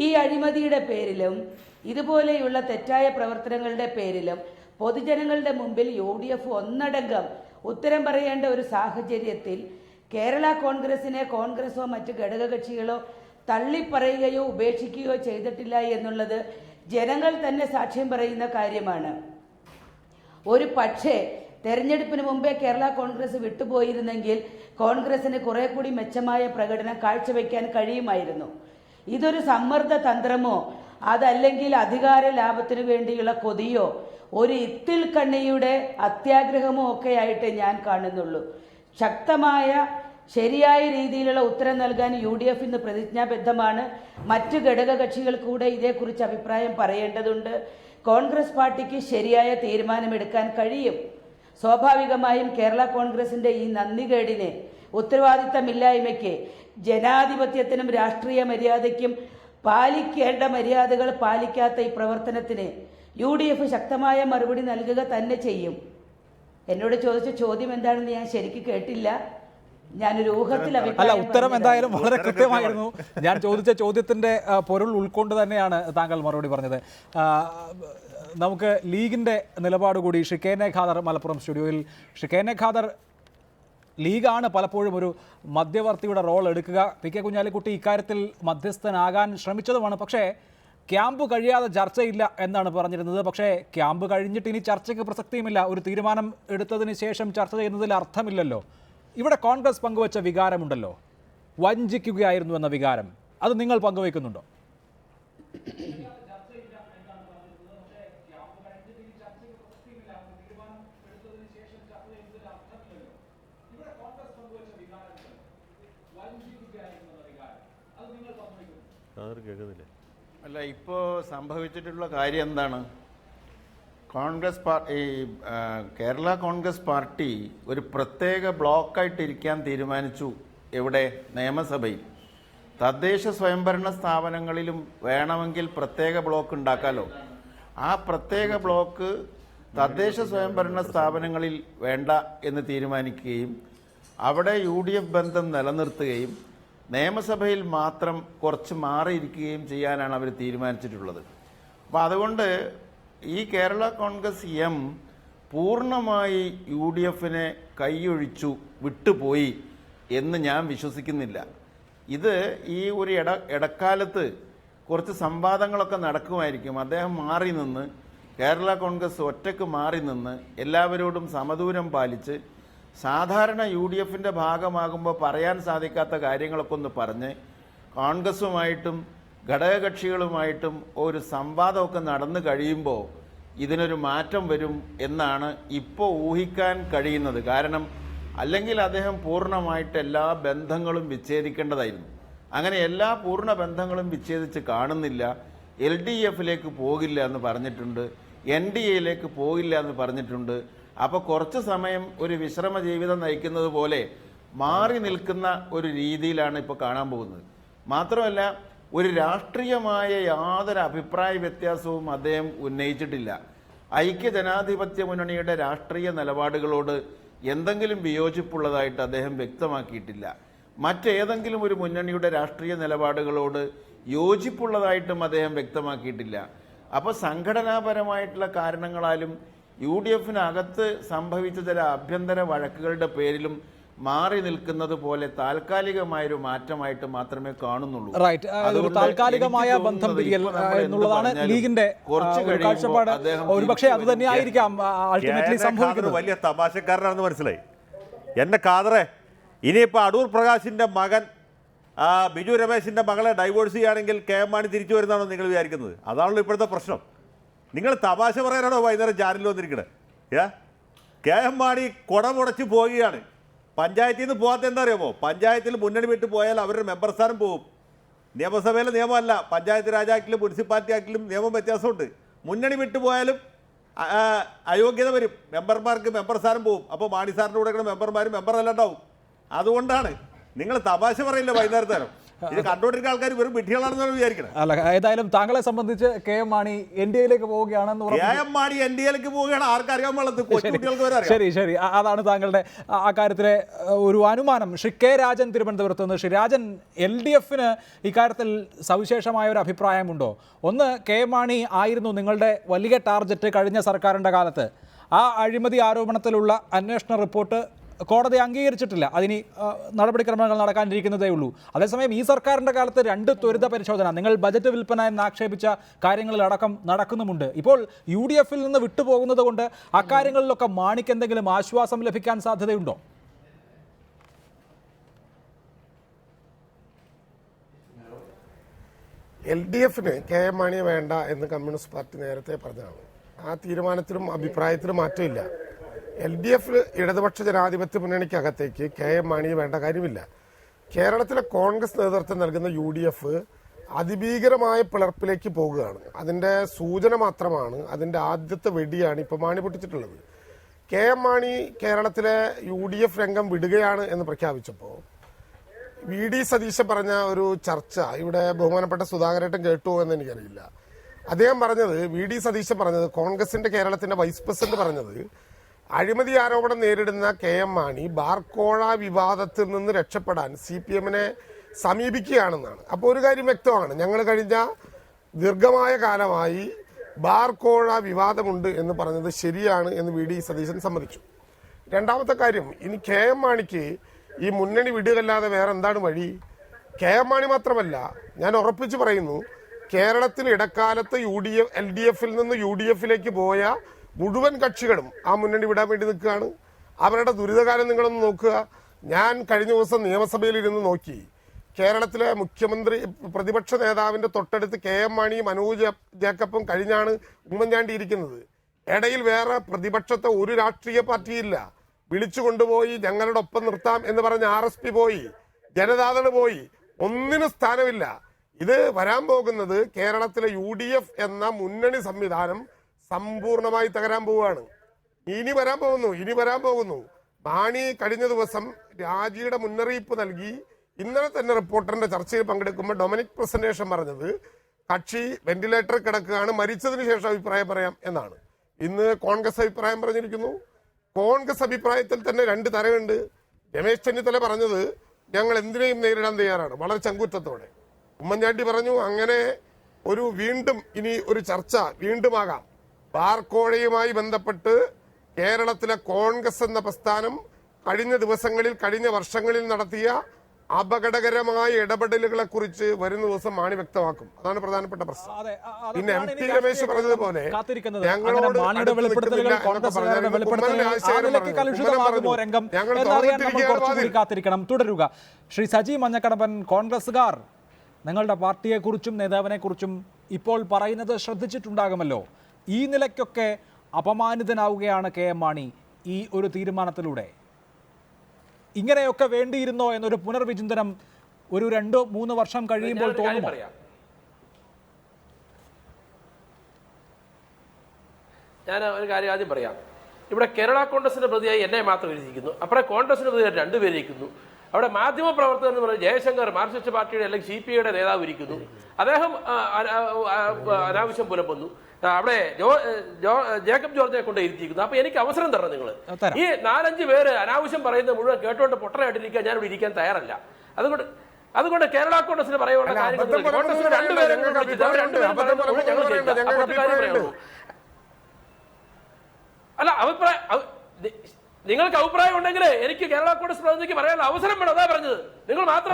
ഈ അഴിമതിയുടെ പേരിലും ഇതുപോലെയുള്ള തെറ്റായ പ്രവർത്തനങ്ങളുടെ പേരിലും പൊതുജനങ്ങളുടെ മുമ്പിൽ UDF ഒന്നടങ്കം ഉത്തരം പറയേണ്ട ഒരു സാഹചര്യത്തിൽ കേരള കോൺഗ്രസിനെ കോൺഗ്രസോ മറ്റ് ഘടകകക്ഷികളോ തള്ളിപ്പറയുകയോ ഉപേക്ഷിക്കുകയോ ചെയ്തിട്ടില്ല എന്നുള്ളത് ജനങ്ങൾ തന്നെ സാക്ഷ്യം പറയുന്ന കാര്യമാണ്. ഒരു പക്ഷേ തെരഞ്ഞെടുപ്പിന് മുമ്പേ കേരള കോൺഗ്രസ് വിട്ടുപോയിരുന്നെങ്കിൽ കോൺഗ്രസിന് കുറെ കൂടി മെച്ചമായ പ്രകടനം കാഴ്ചവെക്കാൻ കഴിയുമായിരുന്നു. ഇതൊരു സമ്മർദ്ദ തന്ത്രമോ അതല്ലെങ്കിൽ അധികാര ലാഭത്തിനു വേണ്ടിയുള്ള കൊതിയോ ഒരു ഇത്തിൽ കണ്ണിയുടെ അത്യാഗ്രഹമോ ഒക്കെ ആയിട്ട് ഞാൻ കാണുന്നുള്ളൂ. ശക്തമായ ശരിയായ രീതിയിലുള്ള ഉത്തരം നൽകാൻ UDF ഇന്ന് പ്രതിജ്ഞാബദ്ധമാണ്. മറ്റ് ഘടകകക്ഷികൾ കൂടെ ഇതേക്കുറിച്ച് അഭിപ്രായം പറയേണ്ടതുണ്ട്. കോൺഗ്രസ് പാർട്ടിക്ക് ശരിയായ തീരുമാനമെടുക്കാൻ കഴിയും. സ്വാഭാവികമായും കേരള കോൺഗ്രസിൻ്റെ ഈ നന്ദികേടിന്, ഉത്തരവാദിത്തമില്ലായ്മയ്ക്ക്, ജനാധിപത്യത്തിനും രാഷ്ട്രീയ മര്യാദയ്ക്കും പാലിക്കേണ്ട മര്യാദകൾ പാലിക്കാത്ത ഈ പ്രവർത്തനത്തിന് UDF ശക്തമായ മറുപടി നൽകുക തന്നെ ചെയ്യും. എന്നോട് ചോദിച്ച ചോദ്യം എന്താണെന്ന് ഞാൻ ശരിക്കും കേട്ടില്ല. ഞാനൊരു ഊഹത്തിൽ അല്ല, ഉത്തരം എന്തായാലും വളരെ കൃത്യമായിരുന്നു. ഞാൻ ചോദിച്ച ചോദ്യത്തിന്റെ പൊരുൾ ഉൾക്കൊണ്ട് തന്നെയാണ് താങ്കൾ മറുപടി പറഞ്ഞത്. നമുക്ക് ലീഗിന്റെ നിലപാട് കൂടി ഷിക്കേനെ ഖാദർ മലപ്പുറം സ്റ്റുഡിയോയിൽ. ഷിക്കേനെ ഖാദർ, ലീഗാണ് പലപ്പോഴും ഒരു മധ്യവർത്തിയുടെ റോൾ എടുക്കുക. PK കുഞ്ഞാലിക്കുട്ടി ഇക്കാര്യത്തിൽ മധ്യസ്ഥനാകാൻ ശ്രമിച്ചതുമാണ്. പക്ഷേ ക്യാമ്പ് കഴിയാതെ ചർച്ചയില്ല എന്നാണ് പറഞ്ഞിരുന്നത്. പക്ഷേ ക്യാമ്പ് കഴിഞ്ഞിട്ട് ഇനി ചർച്ചയ്ക്ക് പ്രസക്തിയുമില്ല. ഒരു തീരുമാനം എടുത്തതിന് ശേഷം ചർച്ച ചെയ്യുന്നതിൽ അർത്ഥമില്ലല്ലോ. ഇവിടെ കോൺഗ്രസ് പങ്കുവച്ച വികാരമുണ്ടല്ലോ, വഞ്ചിക്കുകയായിരുന്നു എന്ന വികാരം, അത് നിങ്ങൾ പങ്കുവയ്ക്കുന്നുണ്ടോ? അല്ല, ഇപ്പോൾ സംഭവിച്ചിട്ടുള്ള കാര്യം എന്താണ്? കോൺഗ്രസ് പാർട്ടി, കേരള കോൺഗ്രസ് പാർട്ടി ഒരു പ്രത്യേക ബ്ലോക്കായിട്ട് ഇരിക്കാൻ തീരുമാനിച്ചു. എവിടെ? നിയമസഭയിൽ. തദ്ദേശ സ്വയംഭരണ സ്ഥാപനങ്ങളിലും വേണമെങ്കിൽ പ്രത്യേക ബ്ലോക്ക് ഉണ്ടാക്കാമല്ലോ. ആ പ്രത്യേക ബ്ലോക്ക് തദ്ദേശ സ്വയംഭരണ സ്ഥാപനങ്ങളിൽ വേണ്ട എന്ന് തീരുമാനിക്കുകയും അവിടെ UDF ബന്ധം നിലനിർത്തുകയും നിയമസഭയിൽ മാത്രം കുറച്ച് മാറിയിരിക്കുകയും ചെയ്യാനാണ് അവർ തീരുമാനിച്ചിട്ടുള്ളത്. അപ്പോൾ അതുകൊണ്ട് ഈ കേരള കോൺഗ്രസ് എം പൂർണ്ണമായി UDFനെ കൈയൊഴിച്ചു വിട്ടുപോയി എന്ന് ഞാൻ വിശ്വസിക്കുന്നില്ല. ഇത് ഈ ഒരു ഇടക്കാലത്ത് കുറച്ച് സംവാദങ്ങളൊക്കെ നടക്കുമായിരിക്കും. അദ്ദേഹം മാറി നിന്ന്, കേരള കോൺഗ്രസ് ഒറ്റയ്ക്ക് മാറി നിന്ന് എല്ലാവരോടും സമദൂരം പാലിച്ച് സാധാരണ UDFന്റെ ഭാഗമാകുമ്പോൾ പറയാൻ സാധിക്കാത്ത കാര്യങ്ങളൊക്കെ ഒന്ന് പറഞ്ഞ് കോൺഗ്രസുമായിട്ടും ഘടകകക്ഷികളുമായിട്ടും ഒരു സംവാദമൊക്കെ നടന്നു കഴിയുമ്പോൾ ഇതിനൊരു മാറ്റം വരും എന്നാണ് ഇപ്പോൾ ഊഹിക്കാൻ കഴിയുന്നത്. കാരണം അല്ലെങ്കിൽ അദ്ദേഹം പൂർണ്ണമായിട്ട് എല്ലാ ബന്ധങ്ങളും വിച്ഛേദിക്കേണ്ടതായിരുന്നു. അങ്ങനെ എല്ലാ പൂർണ്ണ ബന്ധങ്ങളും വിച്ഛേദിച്ച് കാണുന്നില്ല. LDFലേക്ക് പോകില്ല എന്ന് പറഞ്ഞിട്ടുണ്ട്, NDAയിലേക്ക് പോകില്ല എന്ന് പറഞ്ഞിട്ടുണ്ട്. അപ്പോൾ കുറച്ച് സമയം ഒരു വിശ്രമ ജീവിതം നയിക്കുന്നത് പോലെ മാറി നിൽക്കുന്ന ഒരു രീതിയിലാണ് ഇപ്പോൾ കാണാൻ പോകുന്നത്. മാത്രമല്ല, ഒരു രാഷ്ട്രീയമായ യാതൊരു അഭിപ്രായ വ്യത്യാസവും അദ്ദേഹം ഉന്നയിച്ചിട്ടില്ല. ഐക്യജനാധിപത്യ മുന്നണിയുടെ രാഷ്ട്രീയ നിലപാടുകളോട് എന്തെങ്കിലും വിയോജിപ്പുള്ളതായിട്ട് അദ്ദേഹം വ്യക്തമാക്കിയിട്ടില്ല. മറ്റേതെങ്കിലും ഒരു മുന്നണിയുടെ രാഷ്ട്രീയ നിലപാടുകളോട് യോജിപ്പുള്ളതായിട്ടും അദ്ദേഹം വ്യക്തമാക്കിയിട്ടില്ല. അപ്പോൾ സംഘടനാപരമായിട്ടുള്ള കാരണങ്ങളാലും UDFനകത്ത് സംഭവിച്ച ചില ആഭ്യന്തര വഴക്കുകളുടെ പേരിലും മാറി നിൽക്കുന്നത് പോലെ താൽക്കാലികമായൊരു മാറ്റമായിട്ട് മാത്രമേ കാണുന്നുള്ളൂ. താൽക്കാലികമായ ബന്ധം പിരിയൽ എന്നുള്ളതാണ് ലീഗിന്റെ കാഴ്ചപ്പാട്. ഒരുപക്ഷെ അത് തന്നെയായിരിക്കാം അൾട്ടിമേറ്റ്ലി സംഭവിക്കുന്നത്. വലിയ തമാശക്കാരനാണെന്ന് മനസ്സിലായി എന്നെ ഖാദറെ. ഇനിയിപ്പോൾ അടൂർ പ്രകാശിന്റെ മകൻ ബിജു രമേശിന്റെ മകളെ ഡൈവോഴ്സ് ചെയ്യുകയാണെങ്കിൽ KM മാണി തിരിച്ചു വരുന്നതാണോ നിങ്ങൾ വിചാരിക്കുന്നത്? അതാണല്ലോ ഇപ്പോഴത്തെ പ്രശ്നം. നിങ്ങൾ തമാശ പറയാനാണോ വൈകുന്നേരം ചാനലിൽ വന്നിരിക്കണത്? KM മാണി കുടമുടച്ച് പോവുകയാണ്. പഞ്ചായത്തിൽ നിന്ന് പോകാത്ത എന്താ അറിയാമോ? പഞ്ചായത്തിൽ മുന്നണി വിട്ട് പോയാൽ അവരുടെ മെമ്പർ സ്ഥാനം പോകും. നിയമസഭയിലെ നിയമമല്ല, പഞ്ചായത്ത് രാജ് ആക്ടിലും മുനിസിപ്പാലിറ്റി ആക്ടിലും നിയമം വ്യത്യാസമുണ്ട്. മുന്നണി വിട്ടു പോയാലും അയോഗ്യത വരും, മെമ്പർമാർക്ക് മെമ്പർ സ്ഥാനം പോകും. അപ്പോൾ മാണി സാറിൻ്റെ കൂടെ മെമ്പർമാരും മെമ്പറല്ല ഉണ്ടാവും. അതുകൊണ്ടാണ് നിങ്ങൾ തമാശ പറയില്ല വൈകുന്നേരം നേരം. ഇത് കണ്ടോണ്ടിരിക്കുന്ന ആൾക്കാർ വെറും വിഡ്ഢികളാണെന്നാണ് വിചാരിക്കണം. അല്ല, ഏതായാലും താങ്കളെ സംബന്ധിച്ച് KM മാണി NDAയിലേക്ക് പോവുകയാണെന്ന് KM മാണി NDAയിലേക്ക് പോവുകയാണ്. ആർക്കറിയാൻ പാടില്ല, കൊച്ചുകുട്ടികൾക്ക് വരെ അറിയാം. ശരി, അതാണ് താങ്കളുടെ ആ കാര്യത്തിലെ ഒരു അനുമാനം. ശ്രീ K രാജൻ തിരുവനന്തപുരത്ത് നിന്ന്. ശ്രീ രാജൻ, LDFന് ഇക്കാര്യത്തിൽ സവിശേഷമായ ഒരു അഭിപ്രായമുണ്ടോ? ഒന്ന്, KM മാണി ആയിരുന്നു നിങ്ങളുടെ വലിയ ടാർഗറ്റ് കഴിഞ്ഞ സർക്കാരിൻ്റെ കാലത്ത്. ആ അഴിമതി ആരോപണത്തിലുള്ള അന്വേഷണ റിപ്പോർട്ട് കോടതി അംഗീകരിച്ചിട്ടില്ല. അതിന് നടപടിക്രമങ്ങൾ നടക്കാനിരിക്കുന്നതേ ഉള്ളൂ. അതേസമയം ഈ സർക്കാരിൻ്റെ കാലത്ത് 2 ത്വരിത പരിശോധന, നിങ്ങൾ ബജറ്റ് വിൽപ്പന എന്ന് ആക്ഷേപിച്ച കാര്യങ്ങളിലടക്കം നടക്കുന്നുമുണ്ട്. ഇപ്പോൾ UDFൽ നിന്ന് വിട്ടുപോകുന്നത് കൊണ്ട് അക്കാര്യങ്ങളിലൊക്കെ മാണിക്ക് എന്തെങ്കിലും ആശ്വാസം ലഭിക്കാൻ സാധ്യതയുണ്ടോ? LDFന് KM മാണിയെ വേണ്ട എന്ന് കമ്മ്യൂണിസ്റ്റ് പാർട്ടി നേരത്തെ പറഞ്ഞതാണ്. ആ തീരുമാനത്തിലും അഭിപ്രായത്തിലും മാറ്റമില്ല. LDF ഇടതുപക്ഷ ജനാധിപത്യ മുന്നണിക്കകത്തേക്ക് KM മാണിയെ വേണ്ട കാര്യമില്ല. കേരളത്തിലെ കോൺഗ്രസ് നേതൃത്വം നൽകുന്ന UDF അതിഭീകരമായ പിളർപ്പിലേക്ക് പോകുകയാണ്. അതിന്റെ സൂചന മാത്രമാണ്, അതിന്റെ ആദ്യത്തെ വെടിയാണ് ഇപ്പോൾ മാണി പൊട്ടിച്ചിട്ടുള്ളത്. KM മാണി കേരളത്തിലെ UDF രംഗം വിടുകയാണ് എന്ന് പ്രഖ്യാപിച്ചപ്പോൾ VD സതീശൻ പറഞ്ഞ ഒരു ചർച്ച ഇവിടെ ബഹുമാനപ്പെട്ട സുധാകരേട്ടൻ കേട്ടു എന്ന് എനിക്കറിയില്ല. അദ്ദേഹം പറഞ്ഞത്, VD സതീശൻ പറഞ്ഞത്, കോൺഗ്രസിന്റെ കേരളത്തിന്റെ വൈസ് പ്രസിഡന്റ് പറഞ്ഞത്, അഴിമതി ആരോപണം നേരിടുന്ന KM മാണി ബാർക്കോഴ വിവാദത്തിൽ നിന്ന് രക്ഷപ്പെടാൻ CPMനെ സമീപിക്കുകയാണെന്നാണ്. അപ്പോൾ ഒരു കാര്യം വ്യക്തമാണ്, ഞങ്ങൾ കഴിഞ്ഞ ദീർഘമായ കാലമായി ബാർക്കോഴ വിവാദമുണ്ട് എന്ന് പറഞ്ഞത് ശരിയാണ് എന്ന് VD സതീശൻ സമ്മതിച്ചു. രണ്ടാമത്തെ കാര്യം, ഇനി KM മാണിക്ക് ഈ മുന്നണി വിടുകല്ലാതെ വേറെ എന്താണ് വഴി? KM മാണി മാത്രമല്ല, ഞാൻ ഉറപ്പിച്ചു പറയുന്നു, കേരളത്തിൽ ഇടക്കാലത്ത് LDFൽ നിന്ന് UDFലേക്ക് പോയ മുഴുവൻ കക്ഷികളും ആ മുന്നണി വിടാൻ വേണ്ടി നിൽക്കുകയാണ്. അവരുടെ ദുരിതകാലം നിങ്ങളൊന്ന് നോക്കുക. ഞാൻ കഴിഞ്ഞ ദിവസം നിയമസഭയിൽ ഇരുന്ന് നോക്കി. കേരളത്തിലെ മുഖ്യമന്ത്രി പ്രതിപക്ഷ നേതാവിന്റെ തൊട്ടടുത്ത് KM മാണിയും അനൂജ് ജേക്കബും കഴിഞ്ഞാണ് ഉമ്മൻചാണ്ടി ഇരിക്കുന്നത്. ഇടയിൽ വേറെ പ്രതിപക്ഷത്തെ ഒരു രാഷ്ട്രീയ പാർട്ടിയില്ല. വിളിച്ചു കൊണ്ടുപോയി ഞങ്ങളുടെ ഒപ്പം നിർത്താം എന്ന് പറഞ്ഞ് RSP പോയി, ജനതാദൾ പോയി, ഒന്നിനും സ്ഥാനമില്ല. ഇത് വരാൻ പോകുന്നത് കേരളത്തിലെ UDF എന്ന മുന്നണി സംവിധാനം സമ്പൂർണമായി തകരാൻ പോവുകയാണ്. ഇനി വരാൻ പോകുന്നു. മാണി കഴിഞ്ഞ ദിവസം രാജിയുടെ മുന്നറിയിപ്പ് നൽകി. ഇന്നലെ തന്നെ റിപ്പോർട്ടറിന്റെ ചർച്ചയിൽ പങ്കെടുക്കുമ്പോൾ ഡൊമിനിക് പ്രസന്റേഷൻ പറഞ്ഞത് കക്ഷി വെന്റിലേറ്ററിൽ കിടക്കുകയാണ്, മരിച്ചതിന് ശേഷം അഭിപ്രായം പറയാം എന്നാണ്. ഇന്ന് കോൺഗ്രസ് അഭിപ്രായം പറഞ്ഞിരിക്കുന്നു. കോൺഗ്രസ് അഭിപ്രായത്തിൽ തന്നെ 2 തരമുണ്ട്. രമേശ് ചെന്നിത്തല പറഞ്ഞത് ഞങ്ങൾ എന്തിനേയും നേരിടാൻ തയ്യാറാണ്, വളരെ ചങ്കൂറ്റത്തോടെ. ഉമ്മൻചാണ്ടി പറഞ്ഞു അങ്ങനെ ഇനി ഒരു ചർച്ച വീണ്ടുമാകാം. ബാർക്കോഴയുമായി ബന്ധപ്പെട്ട് കേരളത്തിലെ കോൺഗ്രസ് എന്ന പ്രസ്ഥാനം കഴിഞ്ഞ വർഷങ്ങളിൽ നടത്തിയ അപകടകരമായ ഇടപെടലുകളെ കുറിച്ച് വരുന്ന ദിവസം മാണി വ്യക്തമാക്കും. അതാണ് പ്രധാനപ്പെട്ട പ്രശ്നം. പിന്നെ MT രമേശ് പറഞ്ഞതുപോലെ കാത്തിരിക്കണം. തുടരുക. ശ്രീ സജി മഞ്ഞക്കടമ്പൻ, കോൺഗ്രസുകാർ നിങ്ങളുടെ പാർട്ടിയെക്കുറിച്ചും നേതാവിനെക്കുറിച്ചും ഇപ്പോൾ പറയുന്നത് ശ്രദ്ധിച്ചിട്ടുണ്ടാകുമല്ലോ. ഈ നിലയ്ക്കൊക്കെ അപമാനിതനാവുകയാണ് KM മാണി ഈ ഒരു തീരുമാനത്തിലൂടെ. ഇങ്ങനെയൊക്കെ വേണ്ടിയിരുന്നോ എന്നൊരു പുനർവിചിന്തനം ഒരു 2-3 വർഷം കഴിയുമ്പോൾ തോന്നുമോ? ഞാൻ ഒരു കാര്യം ആദ്യം പറയാം. ഇവിടെ കേരള കോൺഗ്രസിന്റെ പ്രതിയായി എന്നെ മാത്രം എഴുതിയിരിക്കുന്നു. അപ്പുറം കോൺഗ്രസിന്റെ പ്രതിയായി 2 പേര് ഇരിക്കുന്നു. അവിടെ മാധ്യമ പ്രവർത്തകർ എന്ന് പറയുന്നത് ജയശങ്കർ, മാർക്സിസ്റ്റ് പാർട്ടിയുടെ അല്ലെങ്കിൽ CPIയുടെ നേതാവ് ഇരിക്കുന്നു. അദ്ദേഹം അനാവശ്യം പുലമ്പുന്നു. അവിടെ ജേക്കബ് ജോർജിനെ കൊണ്ട് ഇരുത്തിയിരിക്കുന്നു. അപ്പൊ എനിക്ക് അവസരം തരണം നിങ്ങൾ. ഈ 4-5 പേര് അനാവശ്യം പറയുന്നത് മുഴുവൻ കേട്ടോണ്ട് പൊട്ടനായിട്ടിരിക്കാൻ ഞാൻ ഇവിടെ ഇരിക്കാൻ തയ്യാറല്ല. അതുകൊണ്ട് കേരള കോൺഗ്രസിന് പറയാനുള്ള കാര്യങ്ങൾ അല്ല അഭിപ്രായം നിങ്ങൾക്ക് അഭിപ്രായം ഉണ്ടെങ്കിൽ എനിക്ക് കേരള കോൺഗ്രസ് പ്രതിനിധിക്ക് പറയാനുള്ള അവസരം വേണം. അതാ പറഞ്ഞത്. നിങ്ങൾ മാത്രം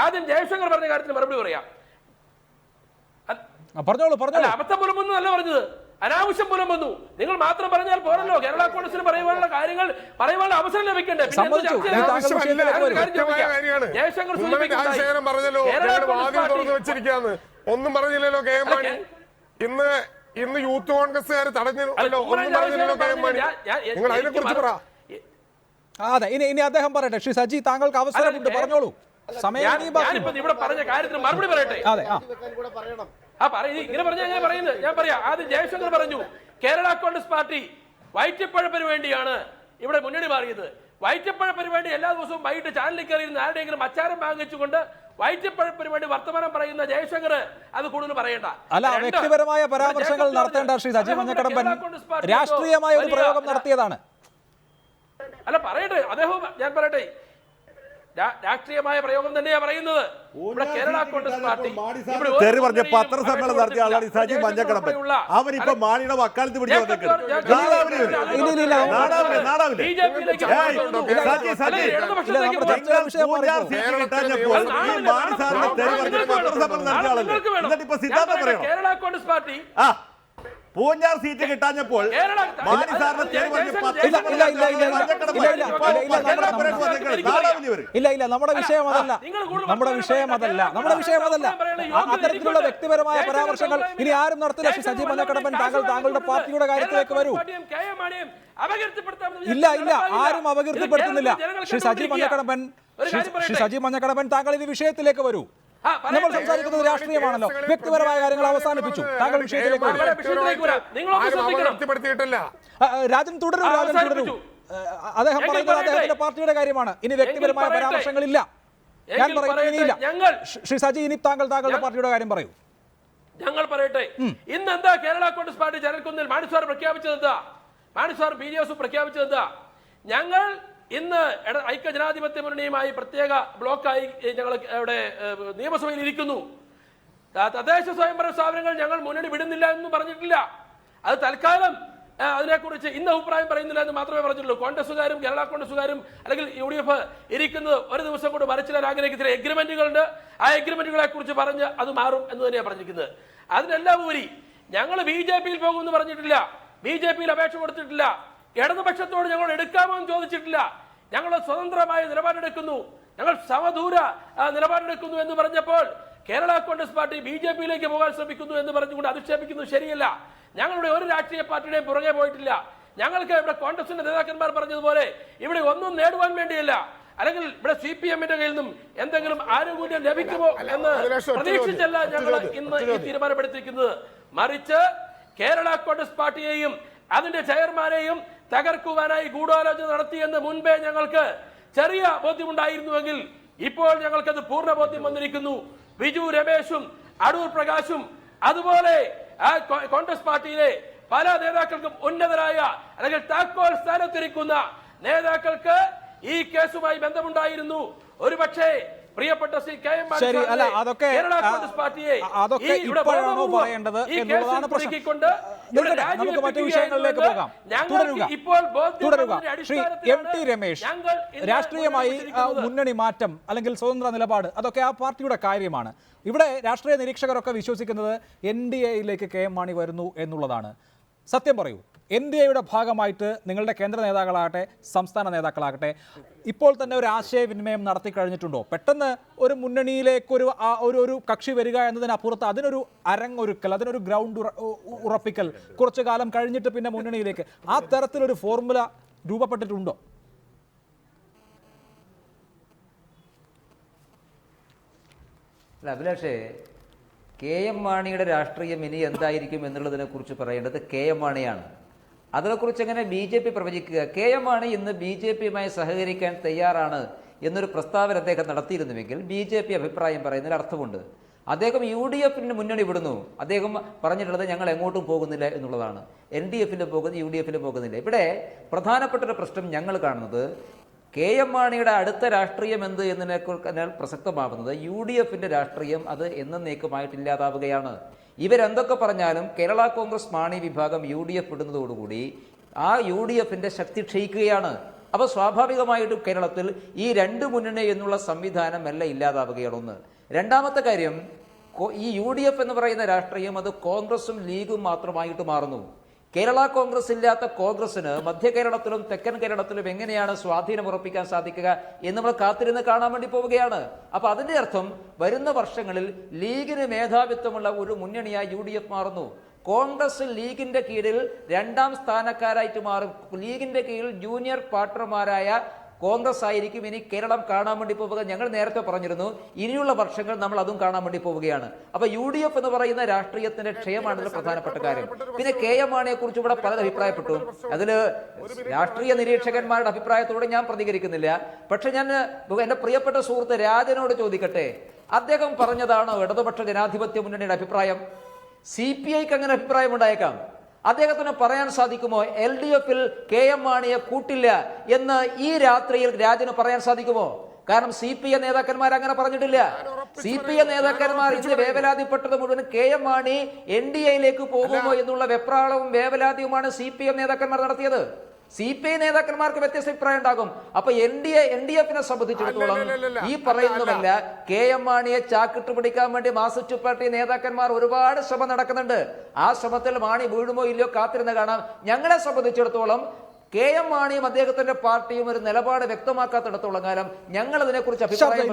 ആദ്യം ജയശങ്കർ പറഞ്ഞ കാര്യത്തിൽ മറുപടി പറയാം. അബദ്ധം പുലമ്പുന്നു അല്ല പറഞ്ഞത്, അനാവശ്യം പുലമ്പുന്നു. നിങ്ങൾ മാത്രം പറഞ്ഞാൽ പോരല്ലോ. കേരള കോൺഗ്രസിന് പറയാനുള്ള കാര്യങ്ങൾ പറയാനുള്ള അവസരം ലഭിക്കണ്ടേ? ജയശങ്കർ ഒന്നും പറഞ്ഞില്ലല്ലോ KM മാണി. ഇന്ന് യൂത്ത് കോൺഗ്രസ്സുകാർ തടഞ്ഞല്ലോ, ഒന്നും പറഞ്ഞില്ലല്ലോ KM മാണി. നിങ്ങൾ അതിനെ കുറിച്ച് പറ. അതെ, ഇനി അദ്ദേഹം പറയട്ടെ. ശ്രീ സജി, താങ്കൾക്ക് അവസരമുണ്ട്, പറഞ്ഞോളൂ. സമയം ഇവിടെ പറഞ്ഞ കാര്യത്തിന് മറുപടി പറയട്ടെ. ഇങ്ങനെ പറഞ്ഞാൽ ഞാൻ പറയുന്നത് ഞാൻ പറയാം. ആദ്യം ജയശങ്കർ പറഞ്ഞു കേരള കോൺഗ്രസ് പാർട്ടി വയറ്റിപ്പഴപ്പിന് വേണ്ടിയാണ് ഇവിടെ മുന്നണി മാറിയത്. വയറ്റിപ്പഴപ്പിന് വേണ്ടി എല്ലാ ദിവസവും വൈകിട്ട് ചാനലിൽ കയറിയിരുന്ന ആരുടെയെങ്കിലും അച്ചാരം വാങ്ങിച്ചുകൊണ്ട് വയറ്റിപ്പഴപ്പിന് വേണ്ടി വർത്തമാനം പറയുന്ന ജയശങ്കർ അത് കൂടുതൽ പറയണ്ട. അല്ല, വ്യക്തിപരമായ പരാമർശങ്ങൾ നടത്തേണ്ട ശ്രീ സജി മഞ്ഞക്കടമ്പൻ രാഷ്ട്രീയമായ ഒരു പ്രയോഗം നടത്തിയതാണ്. അല്ല പറയട്ടെ, അദ്ദേഹം ഞാൻ പറയട്ടെ, രാഷ്ട്രീയമായ പ്രയോഗം തന്നെയാ പറയുന്നത്. ഇവിടെ കേരള കോൺഗ്രസ് പാർട്ടി പറഞ്ഞ പത്രസമ്മേളനം നടത്തിയ ആളാണ് സജി മഞ്ഞക്കടമ്പൻ. അവനിപ്പോ മാണിയുടെ വക്കാലത്ത് പിടിച്ചു കേരള കോൺഗ്രസ് പാർട്ടി പൂഞ്ഞാർ സീറ്റ് കിട്ടാഞ്ഞപ്പോൾ ഇല്ല, നമ്മുടെ വിഷയം അതല്ല. അത്തരത്തിലുള്ള വ്യക്തിപരമായ പരാമർശങ്ങൾ ഇനി ആരും നടത്തില്ല. ശ്രീ സജി മഞ്ഞക്കടമ്പൻ, താങ്കളുടെ പാർട്ടിയുടെ കാര്യത്തിലേക്ക് വരൂ. ഇല്ല, ആരും അപകീർത്തിപ്പെടുത്തുന്നില്ല. ശ്രീ സജി മഞ്ഞക്കടമ്പൻ, താങ്കൾ ഈ വിഷയത്തിലേക്ക് വരൂ. നമ്മൾ സംസാരിക്കുന്നത് രാഷ്ട്രീയമാണല്ലോ. വ്യക്തിപരമായ കാര്യങ്ങൾ അവസാനിപ്പിച്ചു. താങ്കൾ വിഷയത്തിലേക്ക് രാജൻ തുടരൂ. അദ്ദേഹം പറയുന്നത് അദ്ദേഹത്തിന്റെ പാർട്ടിയുടെ കാര്യമാണ്. ഇനി വ്യക്തിപരമായ പരാമർശങ്ങളില്ല. ഞാൻ പറയുന്നത് ഇനിയില്ല. ശ്രീ സജി, ഇനി താങ്കളുടെ പാർട്ടിയുടെ കാര്യം പറയൂ. ഞങ്ങൾ പറയട്ടെ, ഇന്ന് എന്താ കേരള കോൺഗ്രസ് പാർട്ടി ചരൽക്കുന്നിൽ മാണിസ്വാർ പ്രഖ്യാപിച്ചത് എന്താ? മാണിസ്വാർ BDS പ്രഖ്യാപിച്ചത് എന്താ? ഞങ്ങൾ ഇന്ന് ഐക്യജനാധിപത്യ മുന്നണിയുമായി പ്രത്യേക ബ്ലോക്കായി ഞങ്ങൾ ഇവിടെ നിയമസഭയിൽ ഇരിക്കുന്നു. തദ്ദേശ സ്വയംഭരണ സ്ഥാപനങ്ങൾ ഞങ്ങൾ മുന്നണി വിടുന്നില്ല എന്ന് പറഞ്ഞിട്ടില്ല. അത് തൽക്കാലം അതിനെക്കുറിച്ച് ഇന്ന് അഭിപ്രായം പറയുന്നില്ല എന്ന് മാത്രമേ പറഞ്ഞിട്ടുള്ളൂ. കോൺഗ്രസുകാരും കേരള കോൺഗ്രസുകാരും അല്ലെങ്കിൽ UDF ഇരിക്കുന്നത് ഒരു ദിവസം കൊണ്ട് മറിച്ചിടാൻ ആഗ്രഹിക്കുന്ന എഗ്രിമെന്റുകളുണ്ട്. ആ എഗ്രിമെന്റുകളെ കുറിച്ച് പറഞ്ഞ് അത് മാറും എന്ന് തന്നെയാണ് പറഞ്ഞിരിക്കുന്നത്. അതിനെല്ലാം ഉപരി ഞങ്ങൾ BJPയിൽ പോകുമെന്ന് പറഞ്ഞിട്ടില്ല. BJPയിൽ അപേക്ഷ കൊടുത്തിട്ടില്ല. ഇടതുപക്ഷത്തോട് ഞങ്ങൾ എടുക്കാമോ എന്ന് ചോദിച്ചിട്ടില്ല. ഞങ്ങൾ സ്വതന്ത്രമായ നിലപാടെടുക്കുന്നു, ഞങ്ങൾ സമദൂര നിലപാടെടുക്കുന്നു എന്ന് പറഞ്ഞപ്പോൾ കേരള കോൺഗ്രസ് പാർട്ടി BJPയിലേക്ക് പോകാൻ ശ്രമിക്കുന്നു എന്ന് പറഞ്ഞുകൊണ്ട് അധിക്ഷേപിക്കുന്നത് ശരിയല്ല. ഞങ്ങളുടെ ഒരു രാഷ്ട്രീയ പാർട്ടിയുടെയും പുറകെ പോയിട്ടില്ല. ഞങ്ങൾക്ക് ഇവിടെ കോൺഗ്രസിന്റെ നേതാക്കന്മാർ പറഞ്ഞതുപോലെ ഇവിടെ ഒന്നും നേടുവാൻ വേണ്ടിയല്ല, അല്ലെങ്കിൽ ഇവിടെ CPM-ന്റെ കയ്യിൽ നിന്നും എന്തെങ്കിലും ആനുകൂല്യം ലഭിക്കുമോ എന്ന് പ്രതീക്ഷിച്ചല്ല ഞങ്ങൾ ഇന്ന് ഈ തീരുമാനമെടുത്തിരിക്കുന്നത്. മറിച്ച് കേരള കോൺഗ്രസ് പാർട്ടിയെയും അതിന്റെ ചെയർമാനെയും തകർക്കുവാനായി ഗൂഢാലോചന നടത്തിയെന്ന് മുൻപേ ഞങ്ങൾക്ക് ചെറിയ ബോധ്യമുണ്ടായിരുന്നുവെങ്കിൽ ഇപ്പോൾ ഞങ്ങൾക്കത് പൂർണ്ണ ബോധ്യം വന്നിരിക്കുന്നു. ബിജു രമേശും അടൂർ പ്രകാശും അതുപോലെ ആ കോൺഗ്രസ് പാർട്ടിയിലെ പല നേതാക്കൾക്കും ഉന്നതരായ അല്ലെങ്കിൽ താക്കോൽ സ്ഥാനത്തിരിക്കുന്ന നേതാക്കൾക്ക് ഈ കേസുമായി ബന്ധമുണ്ടായിരുന്നു. ഒരുപക്ഷേ പ്രിയപ്പെട്ട ശ്രീ KM മാണി കേരള കോൺഗ്രസ് പാർട്ടിയെ ഇപ്പോഴാണോ പറയേണ്ടത് എന്നുള്ളതാണ് പ്രശ്നം. നമുക്ക് മറ്റു വിഷയങ്ങളിലേക്ക് പോകാം. തുടരുക. ശ്രീ MT രമേശ്, രാഷ്ട്രീയമായി മുന്നണി മാറ്റം അല്ലെങ്കിൽ സ്വതന്ത്ര നിലപാട് അതൊക്കെ ആ പാർട്ടിയുടെ കാര്യമാണ്. ഇവിടെ രാഷ്ട്രീയ നിരീക്ഷകരൊക്കെ വിശ്വസിക്കുന്നത് NDAയിലേക്ക് KM മാണി വരുന്നു എന്നുള്ളതാണ്. സത്യം പറയൂ, NDAയുടെ ഭാഗമായിട്ട് നിങ്ങളുടെ കേന്ദ്ര നേതാക്കളാകട്ടെ സംസ്ഥാന നേതാക്കളാകട്ടെ ഇപ്പോൾ തന്നെ ഒരു ആശയവിനിമയം നടത്തി കഴിഞ്ഞിട്ടുണ്ടോ? പെട്ടെന്ന് ഒരു മുന്നണിയിലേക്ക് ഒരു കക്ഷി വരിക എന്നതിനപ്പുറത്ത് അതിനൊരു അരങ്ങൊരുക്കൽ, അതിനൊരു ഗ്രൗണ്ട് ഉറപ്പിക്കൽ, കുറച്ചു കാലം കഴിഞ്ഞിട്ട് പിന്നെ മുന്നണിയിലേക്ക്, ആ തരത്തിലൊരു ഫോർമുല രൂപപ്പെട്ടിട്ടുണ്ടോ? അഭിലാഷേ, KM മാണിയുടെ രാഷ്ട്രീയം ഇനി എന്തായിരിക്കും എന്നുള്ളതിനെ കുറിച്ച് പറയേണ്ടത് KM മാണിയാണ്. അതിനെക്കുറിച്ച് എങ്ങനെ BJP പ്രവചിക്കുക? KM മാണി ഇന്ന് BJPയുമായി സഹകരിക്കാൻ തയ്യാറാണ് എന്നൊരു പ്രസ്താവന അദ്ദേഹം നടത്തിയിരുന്നുവെങ്കിൽ BJP അഭിപ്രായം പറയുന്നതിൽ അർത്ഥമുണ്ട്. അദ്ദേഹം UDFന് മുന്നണി വിടുന്നു. അദ്ദേഹം പറഞ്ഞിട്ടുള്ളത് ഞങ്ങൾ എങ്ങോട്ടും പോകുന്നില്ല എന്നുള്ളതാണ്. LDFിലും പോകുന്നു, UDFിലും പോകുന്നില്ല. ഇവിടെ പ്രധാനപ്പെട്ട ഒരു പ്രശ്നം ഞങ്ങൾ കാണുന്നത് KM മാണിയുടെ അടുത്ത രാഷ്ട്രീയം എന്ത് എന്നതിനേക്കാൾ പ്രസക്തമാവുന്നത് UDFിന്റെ രാഷ്ട്രീയം അത് എന്നേക്കുമായിട്ടില്ലാതാവുകയാണ്. ഇവരെന്തൊക്കെ പറഞ്ഞാലും കേരള കോൺഗ്രസ് മാണി വിഭാഗം UDF വിടുന്നതോടുകൂടി ആ UDFിന്റെ ശക്തി ക്ഷയിക്കുകയാണ്. അപ്പോൾ സ്വാഭാവികമായിട്ടും കേരളത്തിൽ ഈ രണ്ട് മുന്നണി എന്നുള്ള സംവിധാനം എല്ലാം ഇല്ലാതാവുകയാണ്. ഒന്ന്. രണ്ടാമത്തെ കാര്യം, ഈ UDF എന്ന് പറയുന്ന രാഷ്ട്രീയം അത് കോൺഗ്രസും ലീഗും മാത്രമായിട്ട് മാറുന്നു. കേരള കോൺഗ്രസ് ഇല്ലാത്ത കോൺഗ്രസിന് മധ്യ കേരളത്തിലും തെക്കൻ കേരളത്തിലും എങ്ങനെയാണ് സ്വാധീനം ഉറപ്പിക്കാൻ സാധിക്കുക എന്ന് നമ്മൾ കാത്തിരുന്ന് കാണാൻ വേണ്ടി പോവുകയാണ്. അപ്പൊ അതിന്റെ അർത്ഥം വരുന്ന വർഷങ്ങളിൽ ലീഗിന് മേധാവിത്വമുള്ള ഒരു മുന്നണിയായി UDF മാറുന്നു. കോൺഗ്രസ് ലീഗിന്റെ കീഴിൽ രണ്ടാം സ്ഥാനക്കാരായിട്ട് മാറും. ലീഗിന്റെ കീഴിൽ ജൂനിയർ പാർട്ണർമാരായ കോൺഗ്രസ് ആയിരിക്കും ഇനി കേരളം കാണാൻ വേണ്ടി പോവുക. ഞങ്ങൾ നേരത്തെ പറഞ്ഞിരുന്നു ഇനിയുള്ള വർഷങ്ങൾ നമ്മൾ അതും കാണാൻ വേണ്ടി പോവുകയാണ്. അപ്പൊ UDF എന്ന് പറയുന്ന രാഷ്ട്രീയത്തിന്റെ ക്ഷയമാണ് ഇതിൽ പ്രധാനപ്പെട്ട കാര്യം. പിന്നെ KM മാണിയെ കുറിച്ച് ഇവിടെ പലരും അഭിപ്രായപ്പെട്ടു. അതില് രാഷ്ട്രീയ നിരീക്ഷകന്മാരുടെ അഭിപ്രായത്തോടെ ഞാൻ പ്രതികരിക്കുന്നില്ല. പക്ഷെ ഞാൻ എന്റെ പ്രിയപ്പെട്ട സുഹൃത്ത് രാജനോട് ചോദിക്കട്ടെ, അദ്ദേഹം പറഞ്ഞതാണോ ഇടതുപക്ഷ ജനാധിപത്യ മുന്നണിയുടെ അഭിപ്രായം? CPIക്ക് അങ്ങനെ അഭിപ്രായം ഉണ്ടായേക്കാം. അദ്ദേഹത്തിന് പറയാൻ സാധിക്കുമോ LDFിൽ KM മാണിയെ കൂട്ടില്ല എന്ന് ഈ രാത്രിയിൽ രാജന് പറയാൻ സാധിക്കുമോ? കാരണം CPI നേതാക്കന്മാർ അങ്ങനെ പറഞ്ഞിട്ടില്ല. CPI നേതാക്കന്മാർ ഇതിന് വേവലാതിപ്പെട്ടത് മുഴുവൻ KM മാണി NDAയിലേക്ക് പോകുമോ എന്നുള്ള വെപ്രാളവും വേവലാതിയുമാണ് CPI നേതാക്കന്മാർ നടത്തിയത്. CPI നേതാക്കന്മാർക്ക് വ്യത്യസ്ത അഭിപ്രായം ഉണ്ടാകും. അപ്പൊ NDFിനെ സംബന്ധിച്ചിടത്തോളം ഈ പറയുന്നതല്ല, KM മാണിയെ ചാക്കിട്ട് പിടിക്കാൻ വേണ്ടി മാർക്സിസ്റ്റ് പാർട്ടി നേതാക്കന്മാർ ഒരുപാട് ശ്രമം നടക്കുന്നുണ്ട്. ആ ശ്രമത്തിൽ മാണി വീഴുമോ ഇല്ലയോ കാത്തിരുന്ന് കാണാം. ഞങ്ങളെ സംബന്ധിച്ചിടത്തോളം KM മാണിയും അദ്ദേഹത്തിന്റെ പാർട്ടിയും ഒരു നിലപാട് വ്യക്തമാക്കാത്തിടത്തോളം കാലം ഞങ്ങൾ അതിനെക്കുറിച്ച് അഭിപ്രായം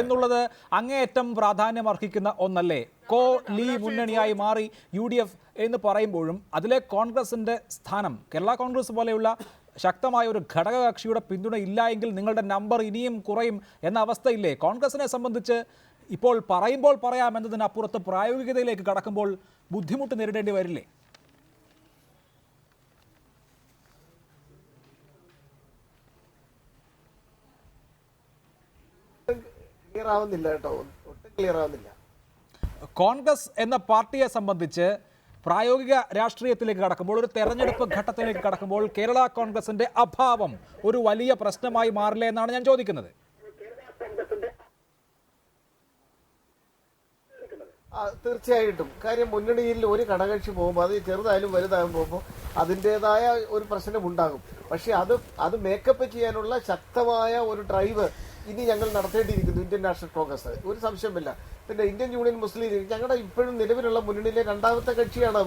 എന്നുള്ളത് അങ്ങേയറ്റം പ്രാധാന്യം അർഹിക്കുന്ന ഒന്നല്ലേ? ലീ മുന്നണിയായി മാറി UDF എന്ന് പറയുമ്പോഴും അതിലെ കോൺഗ്രസിന്റെ സ്ഥാനം കേരള കോൺഗ്രസ് പോലെയുള്ള ശക്തമായ ഒരു ഘടകകക്ഷിയുടെ പിന്തുണ ഇല്ല എങ്കിൽ നിങ്ങളുടെ നമ്പർ ഇനിയും കുറയും എന്ന അവസ്ഥയില്ലേ? കോൺഗ്രസിനെ സംബന്ധിച്ച് ഇപ്പോൾ പറയുമ്പോൾ പറയാമെന്നതിനപ്പുറത്ത് പ്രായോഗികതയിലേക്ക് കടക്കുമ്പോൾ ബുദ്ധിമുട്ട് നേരിടേണ്ടി വരില്ലേ? കോൺഗ്രസ് എന്ന പാർട്ടിയെ സംബന്ധിച്ച് പ്രായോഗിക രാഷ്ട്രീയത്തിലേക്ക് കടക്കുമ്പോൾ, ഒരു തെരഞ്ഞെടുപ്പ് ഘട്ടത്തിലേക്ക് കടക്കുമ്പോൾ കേരള കോൺഗ്രസിന്റെ അഭാവം ഒരു വലിയ പ്രശ്നമായി മാറില്ലേ എന്നാണ് ഞാൻ ചോദിക്കുന്നത്. തീർച്ചയായിട്ടും. കാര്യം മുന്നണിയിൽ ഒരു ഘടകകക്ഷി പോകുമ്പോൾ അത് ചെറുതായാലും വലുതായാലും പോകുമ്പോൾ അതിൻ്റെതായ ഒരു പ്രശ്നം ഉണ്ടാകും. പക്ഷെ അത് മേക്കപ്പ് ചെയ്യാനുള്ള ശക്തമായ ഒരു ഡ്രൈവ് ഇനി ഞങ്ങൾ നടത്തേണ്ടിയിരിക്കുന്നു ഇന്ത്യൻ നാഷണൽ കോൺഗ്രസ്, ഒരു സംശയമില്ല. പിന്നെ ഇന്ത്യൻ യൂണിയൻ മുസ്ലിം ലീഗ് ഞങ്ങളുടെ ഇപ്പോഴും നിലവിലുള്ള മുന്നണിയിലെ രണ്ടാമത്തെ കക്ഷിയാണ്.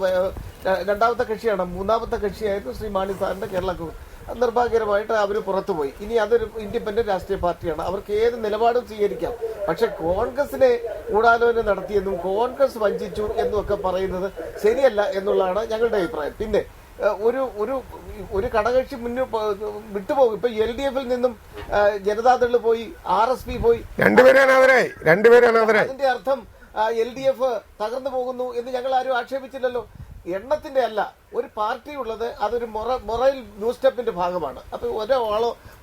മൂന്നാമത്തെ കക്ഷിയായിരുന്നു ശ്രീ മാണി സാറിന്റെ കേരള കോൺഗ്രസ്. നിർഭാഗ്യകരമായിട്ട് അവർ പുറത്തുപോയി. ഇനി അതൊരു ഇൻഡിപെൻഡന്റ് രാഷ്ട്രീയ പാർട്ടിയാണ്. അവർക്ക് ഏത് നിലപാടും സ്വീകരിക്കാം. പക്ഷെ കോൺഗ്രസിനെ ഗൂഢാലോചന നടത്തിയെന്നും കോൺഗ്രസ് വഞ്ചിച്ചു എന്നും ഒക്കെ പറയുന്നത് ശരിയല്ല എന്നുള്ളതാണ് ഞങ്ങളുടെ അഭിപ്രായം. പിന്നെ ഒരു ഘടകകക്ഷി വിട്ടുപോകും. ഇപ്പൊ LDF-ൽ നിന്നും ജനതാദൾ പോയി, RSP പോയി, അതിന്റെ അർത്ഥം LDF തകർന്നു പോകുന്നു എന്ന് ഞങ്ങൾ ആരും ആക്ഷേപിച്ചില്ലല്ലോ. എണ്ണത്തിന്റെ അല്ല, ഒരു പാർട്ടി ഉള്ളത് അതൊരു മൊറൽ ന്യൂ സ്റ്റെപ്പിന്റെ ഭാഗമാണ്. അപ്പൊ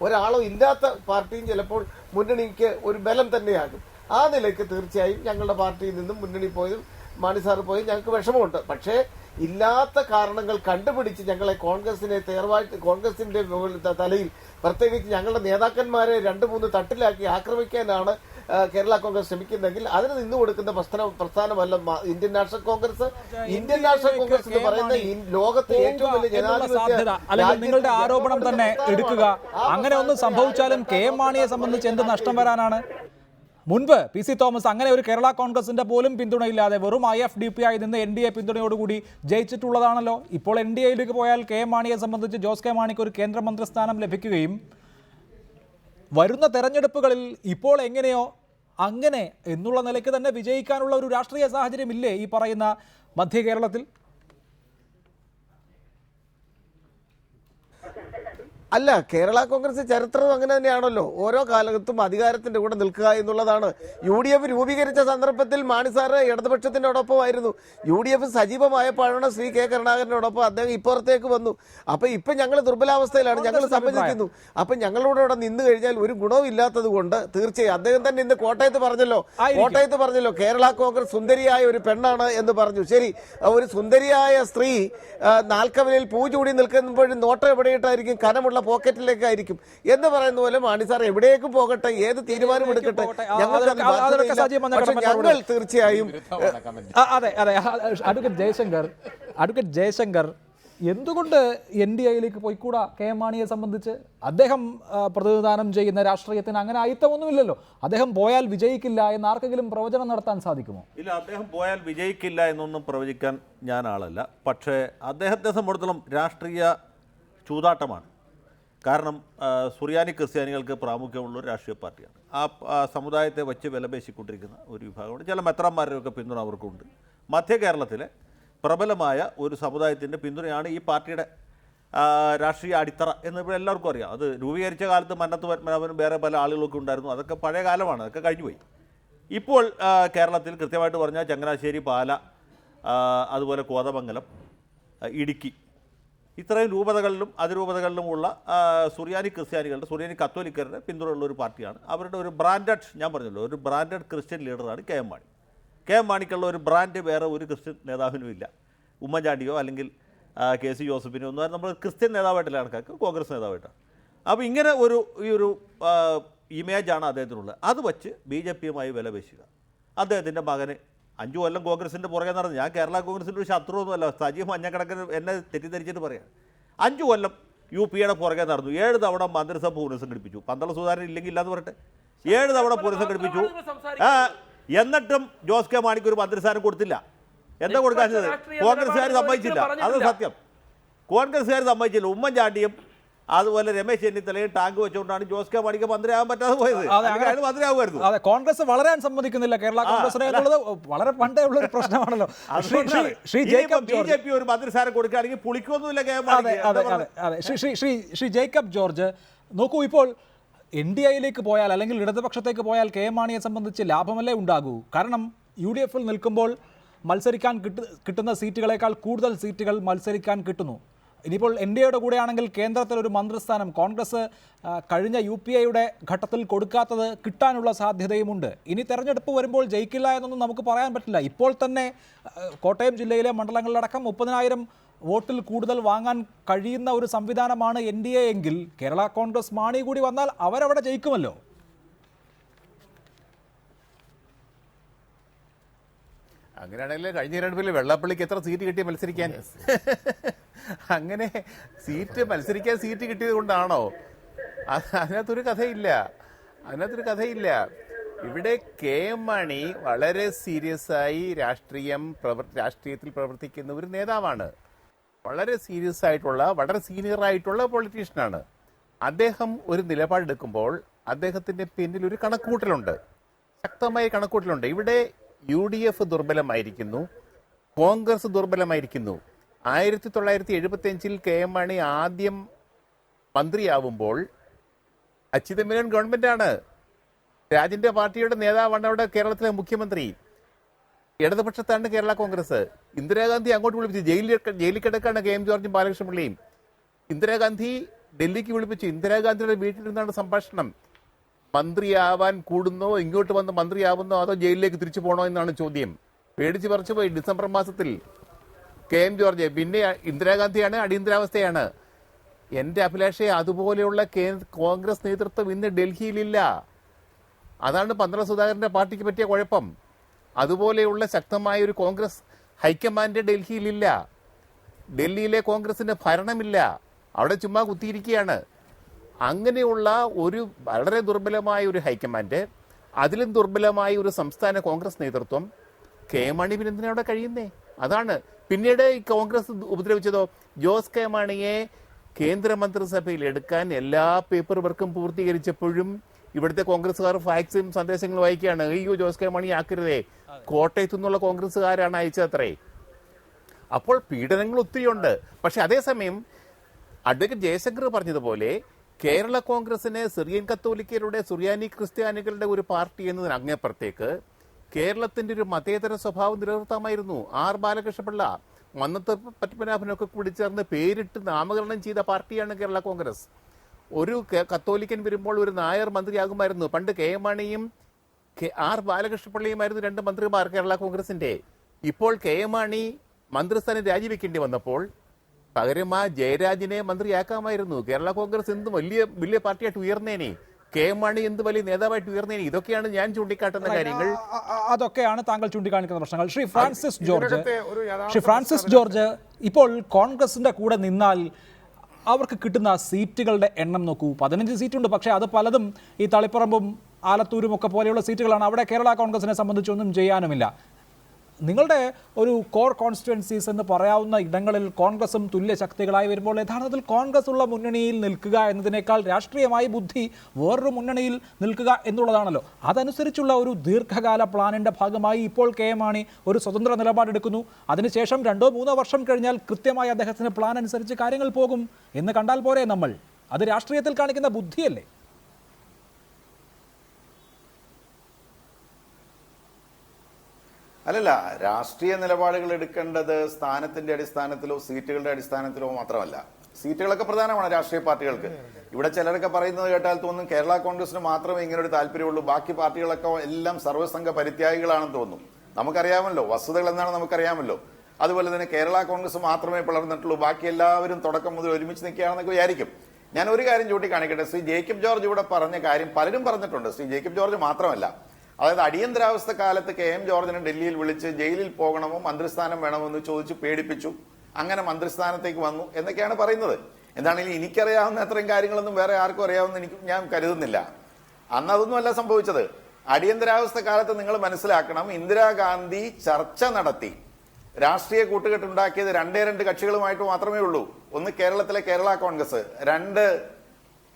ഒരാളോ ഇല്ലാത്ത പാർട്ടിയും ചിലപ്പോൾ മുന്നണിക്ക് ഒരു ബലം തന്നെയാകും. ആ നിലയ്ക്ക് തീർച്ചയായും ഞങ്ങളുടെ പാർട്ടിയിൽ നിന്നും മുന്നണി പോയതും മാണി സാർ പോയതും ഞങ്ങൾക്ക് വിഷമമുണ്ട്. പക്ഷേ ഇല്ലാത്ത കാരണങ്ങൾ കണ്ടുപിടിച്ച് ഞങ്ങളെ കോൺഗ്രസിന്റെ തലയിൽ പ്രത്യേകിച്ച് ഞങ്ങളുടെ നേതാക്കന്മാരെ 2-3 തട്ടിലാക്കി ആക്രമിക്കാനാണ് കേരള കോൺഗ്രസ് ശ്രമിക്കുന്നെങ്കിൽ അതിന് നിന്നു കൊടുക്കുന്ന പ്രസ്ഥാനമല്ല Indian National Congress. Indian National Congress എന്ന് പറയുന്ന ലോകത്തെ ഏറ്റവും വലിയ ജനാധിപത്യ നിങ്ങളുടെ ആരോപണം തന്നെ എടുക്കുക. അങ്ങനെ ഒന്നും സംഭവിച്ചാലും KM മാണിയെ സംബന്ധിച്ച് എന്ത് നഷ്ടം വരാനാണ്? മുൻപ് PC തോമസ് അങ്ങനെ ഒരു കേരള കോൺഗ്രസിന്റെ പോലും പിന്തുണയില്ലാതെ വെറും IFDP ആയി നിന്ന് NDA പിന്തുണയോടുകൂടി ജയിച്ചിട്ടുള്ളതാണല്ലോ. ഇപ്പോൾ NDAയിലേക്ക് പോയാൽ KM മാണിയെ സംബന്ധിച്ച് ജോസ് കെ മാണിക്ക് ഒരു കേന്ദ്രമന്ത്രി സ്ഥാനം ലഭിക്കുകയും വരുന്ന തെരഞ്ഞെടുപ്പുകളിൽ ഇപ്പോൾ എങ്ങനെയോ അങ്ങനെ എന്നുള്ള നിലയ്ക്ക് തന്നെ വിജയിക്കാനുള്ള ഒരു രാഷ്ട്രീയ സാഹചര്യമില്ലേ ഈ പറയുന്ന മധ്യ കേരളത്തിൽ? അല്ല, കേരള കോൺഗ്രസ് ചരിത്രം അങ്ങനെ തന്നെയാണല്ലോ. ഓരോ കാലത്തും അധികാരത്തിന്റെ കൂടെ നിൽക്കുക എന്നുള്ളതാണ്. UDF രൂപീകരിച്ച സന്ദർഭത്തിൽ മാണി സാറ് ഇടതുപക്ഷത്തിനോടൊപ്പമായിരുന്നു. UDF സജീവമായപ്പോഴാണ് ശ്രീ K കരുണാകരനോടൊപ്പം അദ്ദേഹം ഇപ്പുറത്തേക്ക് വന്നു. അപ്പൊ ഇപ്പൊ ഞങ്ങൾ ദുർബലാവസ്ഥയിലാണ്, ഞങ്ങൾ സമ്മതിക്കുന്നു. അപ്പൊ ഞങ്ങളോട് ഇവിടെ നിന്ന് കഴിഞ്ഞാൽ ഒരു ഗുണവും ഇല്ലാത്തത് കൊണ്ട് തീർച്ചയായും അദ്ദേഹം തന്നെ ഇന്ന് കോട്ടയത്ത് പറഞ്ഞല്ലോ കേരള കോൺഗ്രസ് സുന്ദരിയായ ഒരു പെണ്ണാണ് എന്ന് പറഞ്ഞു. ശരി, ഒരു സുന്ദരിയായ സ്ത്രീ നാൽക്കവലിൽ പൂ ചൂടി നിൽക്കുമ്പോഴും നോട്ടം എവിടെയിട്ടായിരിക്കും? കനമുള്ള പോക്കറ്റിലേക്കായിരിക്കും എന്ന് പറയുന്ന പോലെ മാണി സാർ എവിടേക്കും പോകട്ടെ, ഏത് തീരുമാനം എടുക്കട്ടെ, ഞങ്ങൾ തീർച്ചയായും. അതെ, അഡ്വക്കേറ്റ് ജയശങ്കർ എന്തുകൊണ്ട് NDAയിലേക്ക് പോയിക്കൂടാ? KM മാണിയെ സംബന്ധിച്ച് അദ്ദേഹം പ്രതിനിധാനം ചെയ്യുന്ന രാഷ്ട്രീയത്തിന് അങ്ങനെ അയിത്തമൊന്നുമില്ലല്ലോ. അദ്ദേഹം പോയാൽ വിജയിക്കില്ല എന്ന് ആർക്കെങ്കിലും പ്രവചനം നടത്താൻ സാധിക്കുമോ? ഇല്ല, അദ്ദേഹം പോയാൽ വിജയിക്കില്ല എന്നൊന്നും പ്രവചിക്കാൻ ഞാൻ ആളല്ല. പക്ഷേ അദ്ദേഹത്തെ സംബന്ധിച്ചിടത്തോളം രാഷ്ട്രീയ ചൂതാട്ടമാണ്. കാരണം സുറിയാനി ക്രിസ്ത്യാനികൾക്ക് പ്രാമുഖ്യമുള്ള ഒരു രാഷ്ട്രീയ പാർട്ടിയാണ്. ആ സമുദായത്തെ വച്ച് വിലപേശിക്കൊണ്ടിരിക്കുന്ന ഒരു വിഭാഗമുണ്ട്. ചില മെത്രാന്മാരുടെയൊക്കെ പിന്തുണ അവർക്കുണ്ട്. മധ്യ കേരളത്തിലെ പ്രബലമായ ഒരു സമുദായത്തിൻ്റെ പിന്തുണയാണ് ഈ പാർട്ടിയുടെ രാഷ്ട്രീയ അടിത്തറ എന്ന് ഇപ്പോൾ എല്ലാവർക്കും അറിയാം. അത് രൂപീകരിച്ച കാലത്ത് മന്നത്ത് പത്മനാഭനും വേറെ പല ആളുകളൊക്കെ ഉണ്ടായിരുന്നു. അതൊക്കെ പഴയ കാലമാണ്, അതൊക്കെ കഴിഞ്ഞുപോയി. ഇപ്പോൾ കേരളത്തിൽ കൃത്യമായിട്ട് പറഞ്ഞാൽ ചങ്ങനാശ്ശേരി, പാല, അതുപോലെ കോതമംഗലം, ഇടുക്കി, ഇത്രയും രൂപതകളിലും അതിരൂപതകളിലുമുള്ള സുറിയാനി ക്രിസ്ത്യാനികളുടെ, സുറിയാനി കത്തോലിക്കരുടെ പിന്തുണയുള്ള ഒരു പാർട്ടിയാണ്. അവരുടെ ഒരു ബ്രാൻഡഡ്, ഞാൻ പറഞ്ഞല്ലോ, ഒരു ബ്രാൻഡഡ് ക്രിസ്ത്യൻ ലീഡറാണ് KM മാണി. KM മാണിക്കുള്ള ഒരു ബ്രാൻഡ് വേറെ ഒരു ക്രിസ്ത്യൻ നേതാവിനും ഇല്ല. ഉമ്മൻചാണ്ടിയോ അല്ലെങ്കിൽ KC ജോസഫിനോ ഒന്നും നമ്മൾ ക്രിസ്ത്യൻ നേതാവായിട്ടല്ല കണക്കാക്കുക, കോൺഗ്രസ് നേതാവായിട്ടാണ്. അപ്പോൾ ഇങ്ങനെ ഈ ഒരു ഇമേജാണ് അദ്ദേഹത്തിനുള്ളത്. അത് വച്ച് BJPയുമായി വിലപേശുക. അദ്ദേഹത്തിൻ്റെ മകന് 5 കൊല്ലം കോൺഗ്രസിൻ്റെ പുറകെ നടന്നു. ഞാൻ കേരള കോൺഗ്രസിൻ്റെ ഒരു ശത്രുവൊന്നുമല്ല, സജീവ് മഞ്ഞക്കണക്കിന് എന്നെ തെറ്റിദ്ധരിച്ചിട്ട് പറയാം. 5 കൊല്ലം UPയുടെ പുറകെ നടന്നു. 7 തവണ മന്ത്രിസഭ പുനഃസംഘടിപ്പിച്ചു. പന്തള സുധാകരൻ ഇല്ലെങ്കിൽ ഇല്ലാന്ന് പറയട്ടെ. 7 തവണ പുനഃസംഘടിപ്പിച്ചു. എന്നിട്ടും ജോസ് കെ മാണിക്ക് ഒരു മന്ത്രിസ്ഥാനം കൊടുത്തില്ല. എന്താ കൊടുക്കാത്തത്? കോൺഗ്രസ്സുകാർ സമ്മതിച്ചില്ല. അത് സത്യം, കോൺഗ്രസ്സുകാർ സമ്മതിച്ചില്ല. ഉമ്മൻചാണ്ടിയും അതുപോലെ രമേശ് ചെന്നിത്തലയും ടാങ്ക് വെച്ചുകൊണ്ടാണ് ജോസ് കെ മാണിക്ക് മന്ത്രിയാകാൻ പറ്റാതെ പോയത്. മന്ത്രിയാകുമായിരുന്നു. അതെ, കോൺഗ്രസ് വളരാൻ സമ്മതിക്കുന്നില്ല കേരള കോൺഗ്രസിനെ എന്നുള്ളത് വളരെ പണ്ടേ ഉള്ള ഒരു പ്രശ്നമാണല്ലോ. BJP ഒരു മന്ത്രിസ്ഥാനം കൊടുക്കുകയാണെങ്കിൽ പുളിക്കൊന്നുമില്ല. ശ്രീ ജേക്കബ് ജോർജ്, നോക്കൂ, ഇപ്പോൾ NDAയിലേക്ക് പോയാൽ അല്ലെങ്കിൽ ഇടതുപക്ഷത്തേക്ക് പോയാൽ KM മാണിയെ സംബന്ധിച്ച് ലാഭമല്ലേ ഉണ്ടാകൂ? കാരണം UDFൽ നിൽക്കുമ്പോൾ മത്സരിക്കാൻ കിട്ടുന്ന സീറ്റുകളേക്കാൾ കൂടുതൽ സീറ്റുകൾ മത്സരിക്കാൻ കിട്ടുന്നു. ഇനിയിപ്പോൾ NDAയുടെ കൂടെയാണെങ്കിൽ കേന്ദ്രത്തിൽ ഒരു മന്ത്രിസ്ഥാനം കോൺഗ്രസ് കഴിഞ്ഞ UPAയുടെ ഘട്ടത്തിൽ കൊടുക്കാത്തത് കിട്ടാനുള്ള സാധ്യതയുമുണ്ട്. ഇനി തെരഞ്ഞെടുപ്പ് വരുമ്പോൾ ജയിക്കില്ല എന്നൊന്നും നമുക്ക് പറയാൻ പറ്റില്ല. ഇപ്പോൾ തന്നെ കോട്ടയം ജില്ലയിലെ മണ്ഡലങ്ങളിലടക്കം 30,000 വോട്ടിൽ കൂടുതൽ വാങ്ങാൻ കഴിയുന്ന ഒരു സംവിധാനമാണ് NDA എങ്കിൽ കേരള കോൺഗ്രസ് മാണി കൂടി വന്നാൽ അവരവിടെ ജയിക്കുമല്ലോ. അങ്ങനെയാണെങ്കിൽ കഴിഞ്ഞ തെരഞ്ഞെടുപ്പിൽ വെള്ളാപ്പള്ളിക്ക് എത്ര സീറ്റ് കിട്ടി മത്സരിക്കാൻ? അങ്ങനെ മത്സരിക്കാൻ സീറ്റ് കിട്ടിയത് കൊണ്ടാണോ? അതിനകത്തൊരു കഥയില്ല. ഇവിടെ KM മാണി വളരെ സീരിയസ് ആയി രാഷ്ട്രീയത്തിൽ പ്രവർത്തിക്കുന്ന ഒരു നേതാവാണ്. വളരെ സീരിയസ് ആയിട്ടുള്ള, വളരെ സീനിയർ ആയിട്ടുള്ള പൊളിറ്റീഷ്യനാണ്. അദ്ദേഹം ഒരു നിലപാടെടുക്കുമ്പോൾ അദ്ദേഹത്തിന്റെ പിന്നിൽ ഒരു കണക്കുകൂട്ടലുണ്ട്. ശക്തമായ കണക്കൂട്ടലുണ്ട്. ഇവിടെ UDF ദുർബലമായിരിക്കുന്നു, കോൺഗ്രസ് ദുർബലമായിരിക്കുന്നു. 1975 KM മാണി ആദ്യം മന്ത്രിയാവുമ്പോൾ അച്യുതമേനോൻ ഗവൺമെന്റാണ്, രാജിന്റെ പാർട്ടിയുടെ നേതാവാണ് അവിടെ കേരളത്തിലെ മുഖ്യമന്ത്രി. ഇടതുപക്ഷത്താണ് കേരള കോൺഗ്രസ്. ഇന്ദിരാഗാന്ധി അങ്ങോട്ട് വിളിപ്പിച്ചു, ജയിലിൽ കിടക്കാണ് KM ജോർജും ബാലകൃഷ്ണപിള്ളയും. ഇന്ദിരാഗാന്ധി ഡൽഹിക്ക് വിളിപ്പിച്ചു. ഇന്ദിരാഗാന്ധിയുടെ വീട്ടിലിരുന്നാണ് സംഭാഷണം. മന്ത്രിയാവാൻ കൂടുന്നോ, ഇങ്ങോട്ട് വന്ന് മന്ത്രിയാവുന്നോ, അതോ ജയിലിലേക്ക് തിരിച്ചു പോകണോ എന്നാണ് ചോദ്യം. പേടിച്ച് പറിച്ചുപോയി. ഡിസംബർ മാസത്തിൽ KM ജോർജ്, പിന്നെ ഇന്ദിരാഗാന്ധിയാണ്, അടിയന്തരാവസ്ഥയാണ്. എന്റെ അഭിലാഷയെ അതുപോലെയുള്ള കോൺഗ്രസ് നേതൃത്വം ഇന്ന് ഡൽഹിയിലില്ല. അതാണ് പന്തളം സുധാകരന്റെ പാർട്ടിക്ക് പറ്റിയ കുഴപ്പം. അതുപോലെയുള്ള ശക്തമായ ഒരു കോൺഗ്രസ് ഹൈക്കമാൻഡ് ഡൽഹിയിലില്ല. ഡൽഹിയിലെ കോൺഗ്രസിന് ഭരണമില്ല, അവിടെ ചുമ്മാ കുത്തിയിരിക്കുകയാണ്. അങ്ങനെയുള്ള ഒരു വളരെ ദുർബലമായ ഒരു ഹൈക്കമാൻഡ്, അതിലും ദുർബലമായ ഒരു സംസ്ഥാന കോൺഗ്രസ് നേതൃത്വം, KM മാണി പിന്നെ എന്തിനാ അവിടെ കഴിയുന്നേ? അതാണ്. പിന്നീട് ഈ കോൺഗ്രസ് ഉപദ്രവിച്ചതോ, ജോസ് കെ മാണിയെ കേന്ദ്രമന്ത്രിസഭയിൽ എടുക്കാൻ എല്ലാ പേപ്പർ വർക്കും പൂർത്തീകരിച്ചപ്പോഴും ഇവിടുത്തെ കോൺഗ്രസ്സുകാർ ഫാക്സും സന്ദേശങ്ങളും അയക്കുകയാണ്. അയ്യോ ജോസ് കെ മാണി ആക്കരുതേ, കോട്ടയത്തു നിന്നുള്ള കോൺഗ്രസ്സുകാരാണ് അയച്ചത്രേ. അപ്പോൾ പീഡനങ്ങൾ ഒത്തിരിയുണ്ട്. പക്ഷെ അതേസമയം അഡ്വക്കേറ്റ് ജയശങ്കർ പറഞ്ഞതുപോലെ കേരള കോൺഗ്രസിന് സിറിയൻ കത്തോലിക്കരുടെ, സുറിയാനി ക്രിസ്ത്യാനികളുടെ ഒരു പാർട്ടി എന്നതിന് അങ്ങേപ്പുറത്തേക്ക് കേരളത്തിന്റെ ഒരു മതേതര സ്വഭാവം നിലനിർത്താമായിരുന്നു. R ബാലകൃഷ്ണപിള്ള, മന്നത്ത് പത്മനാഭനൊക്കെ കൂടി ചേർന്ന് പേരിട്ട് നാമകരണം ചെയ്ത പാർട്ടിയാണ് കേരള കോൺഗ്രസ്. ഒരു കത്തോലിക്കൻ വരുമ്പോൾ ഒരു നായർ മന്ത്രിയാകുമായിരുന്നു. പണ്ട് KM മാണിയും R ബാലകൃഷ്ണപിള്ളയുമായിരുന്നു രണ്ട് മന്ത്രിമാർ കേരള കോൺഗ്രസിന്റെ. ഇപ്പോൾ KM മാണി മന്ത്രിസ്ഥാനം രാജിവെക്കേണ്ടി വന്നപ്പോൾ പകരം ജയരാജിനെ മന്ത്രിയാക്കാമായിരുന്നു. കേരള കോൺഗ്രസ് എന്ത് വലിയ പാർട്ടിയായിട്ട് ഉയർന്നേനെ, KM മാണി എന്ത് വലിയ നേതാവായിട്ട് ഉയർന്നേനെ. ഇതൊക്കെയാണ് ഞാൻ ചൂണ്ടിക്കാട്ടുന്ന കാര്യങ്ങൾ. അതൊക്കെയാണ് താങ്കൾ ചൂണ്ടിക്കാണിക്കുന്ന പ്രശ്നങ്ങൾ. ശ്രീ ഫ്രാൻസിസ് ജോർജ്, ഇപ്പോൾ കോൺഗ്രസിന്റെ കൂടെ നിന്നാൽ അവർക്ക് കിട്ടുന്ന സീറ്റുകളുടെ എണ്ണം നോക്കൂ. 15 സീറ്റുണ്ട്, പക്ഷേ അത് പലതും ഈ തളിപ്പറമ്പും ആലത്തൂരും ഒക്കെ പോലെയുള്ള സീറ്റുകളാണ്. അവിടെ കേരള കോൺഗ്രസിനെ സംബന്ധിച്ചൊന്നും ചെയ്യാനുമില്ല. നിങ്ങളുടെ ഒരു കോർ കോൺസ്റ്റിറ്റ്യുവൻസീസ് എന്ന് പറയാവുന്ന ഇടങ്ങളിൽ കോൺഗ്രസും തുല്യ ശക്തികളായി വരുമ്പോൾ യഥാർത്ഥത്തിൽ കോൺഗ്രസ് ഉള്ള മുന്നണിയിൽ നിൽക്കുക എന്നതിനേക്കാൾ രാഷ്ട്രീയമായി ബുദ്ധി വേറൊരു മുന്നണിയിൽ നിൽക്കുക എന്നുള്ളതാണല്ലോ. അതനുസരിച്ചുള്ള ഒരു ദീർഘകാല പ്ലാനിൻ്റെ ഭാഗമായി ഇപ്പോൾ KM മാണി ഒരു സ്വതന്ത്ര നിലപാടെടുക്കുന്നു. അതിനുശേഷം 2-3 വർഷം കഴിഞ്ഞാൽ കൃത്യമായി അദ്ദേഹത്തിന് പ്ലാൻ അനുസരിച്ച് കാര്യങ്ങൾ പോകും എന്ന് കണ്ടാൽ പോരെ നമ്മൾ? അത് രാഷ്ട്രീയത്തിൽ കാണിക്കുന്ന ബുദ്ധിയല്ലേ? അല്ലല്ല, രാഷ്ട്രീയ നിലപാടുകൾ എടുക്കേണ്ടത് സ്ഥാനത്തിന്റെ അടിസ്ഥാനത്തിലോ സീറ്റുകളുടെ അടിസ്ഥാനത്തിലോ മാത്രമല്ല. സീറ്റുകളൊക്കെ പ്രധാനമാണ് രാഷ്ട്രീയ പാർട്ടികൾക്ക്. ഇവിടെ ചിലരൊക്കെ പറയുന്നത് കേട്ടാൽ തോന്നും കേരള കോൺഗ്രസിന് മാത്രമേ ഇങ്ങനെ ഒരു താല്പര്യമുള്ളൂ, ബാക്കി പാർട്ടികളൊക്കെ എല്ലാം സർവ്വസംഘ പരിത്യാഗികളാണെന്ന് തോന്നും. നമുക്കറിയാമല്ലോ വസ്തുതകൾ എന്താണെന്ന് നമുക്കറിയാമല്ലോ. അതുപോലെ തന്നെ കേരള കോൺഗ്രസ് മാത്രമേ പിളർന്നിട്ടുള്ളൂ, ബാക്കി എല്ലാവരും തുടക്കം മുതൽ ഒരുമിച്ച് നിൽക്കുകയാണെന്നൊക്കെ വിചാരിക്കും. ഞാൻ ഒരു കാര്യം ചൂണ്ടിക്കാണിക്കട്ടെ. ശ്രീ ജേക്കബ് ജോർജ് ഇവിടെ പറഞ്ഞ കാര്യം പലരും പറഞ്ഞിട്ടുണ്ട്. ശ്രീ ജേക്കബ് ജോർജ് മാത്രമല്ല. അതായത് അടിയന്തരാവസ്ഥ കാലത്ത് KM ജോർജിനെ ഡൽഹിയിൽ വിളിച്ച് ജയിലിൽ പോകണമോ മന്ത്രിസ്ഥാനം വേണമോ എന്ന് ചോദിച്ച് പേടിപ്പിച്ചു, അങ്ങനെ മന്ത്രിസ്ഥാനത്തേക്ക് വന്നു എന്നൊക്കെയാണ് പറയുന്നത്. എന്താണെങ്കിലും എനിക്കറിയാവുന്ന അത്രയും കാര്യങ്ങളൊന്നും വേറെ ആർക്കും അറിയാവുന്ന ഞാൻ കരുതുന്നില്ല. അന്ന് അതൊന്നുമല്ല സംഭവിച്ചത്. അടിയന്തരാവസ്ഥ കാലത്ത് നിങ്ങൾ മനസ്സിലാക്കണം, ഇന്ദിരാഗാന്ധി ചർച്ച നടത്തി രാഷ്ട്രീയ കൂട്ടുകെട്ടുണ്ടാക്കിയത് 2 കക്ഷികളുമായിട്ട് മാത്രമേ ഉള്ളൂ. ഒന്ന് കേരളത്തിലെ കേരള കോൺഗ്രസ്, 2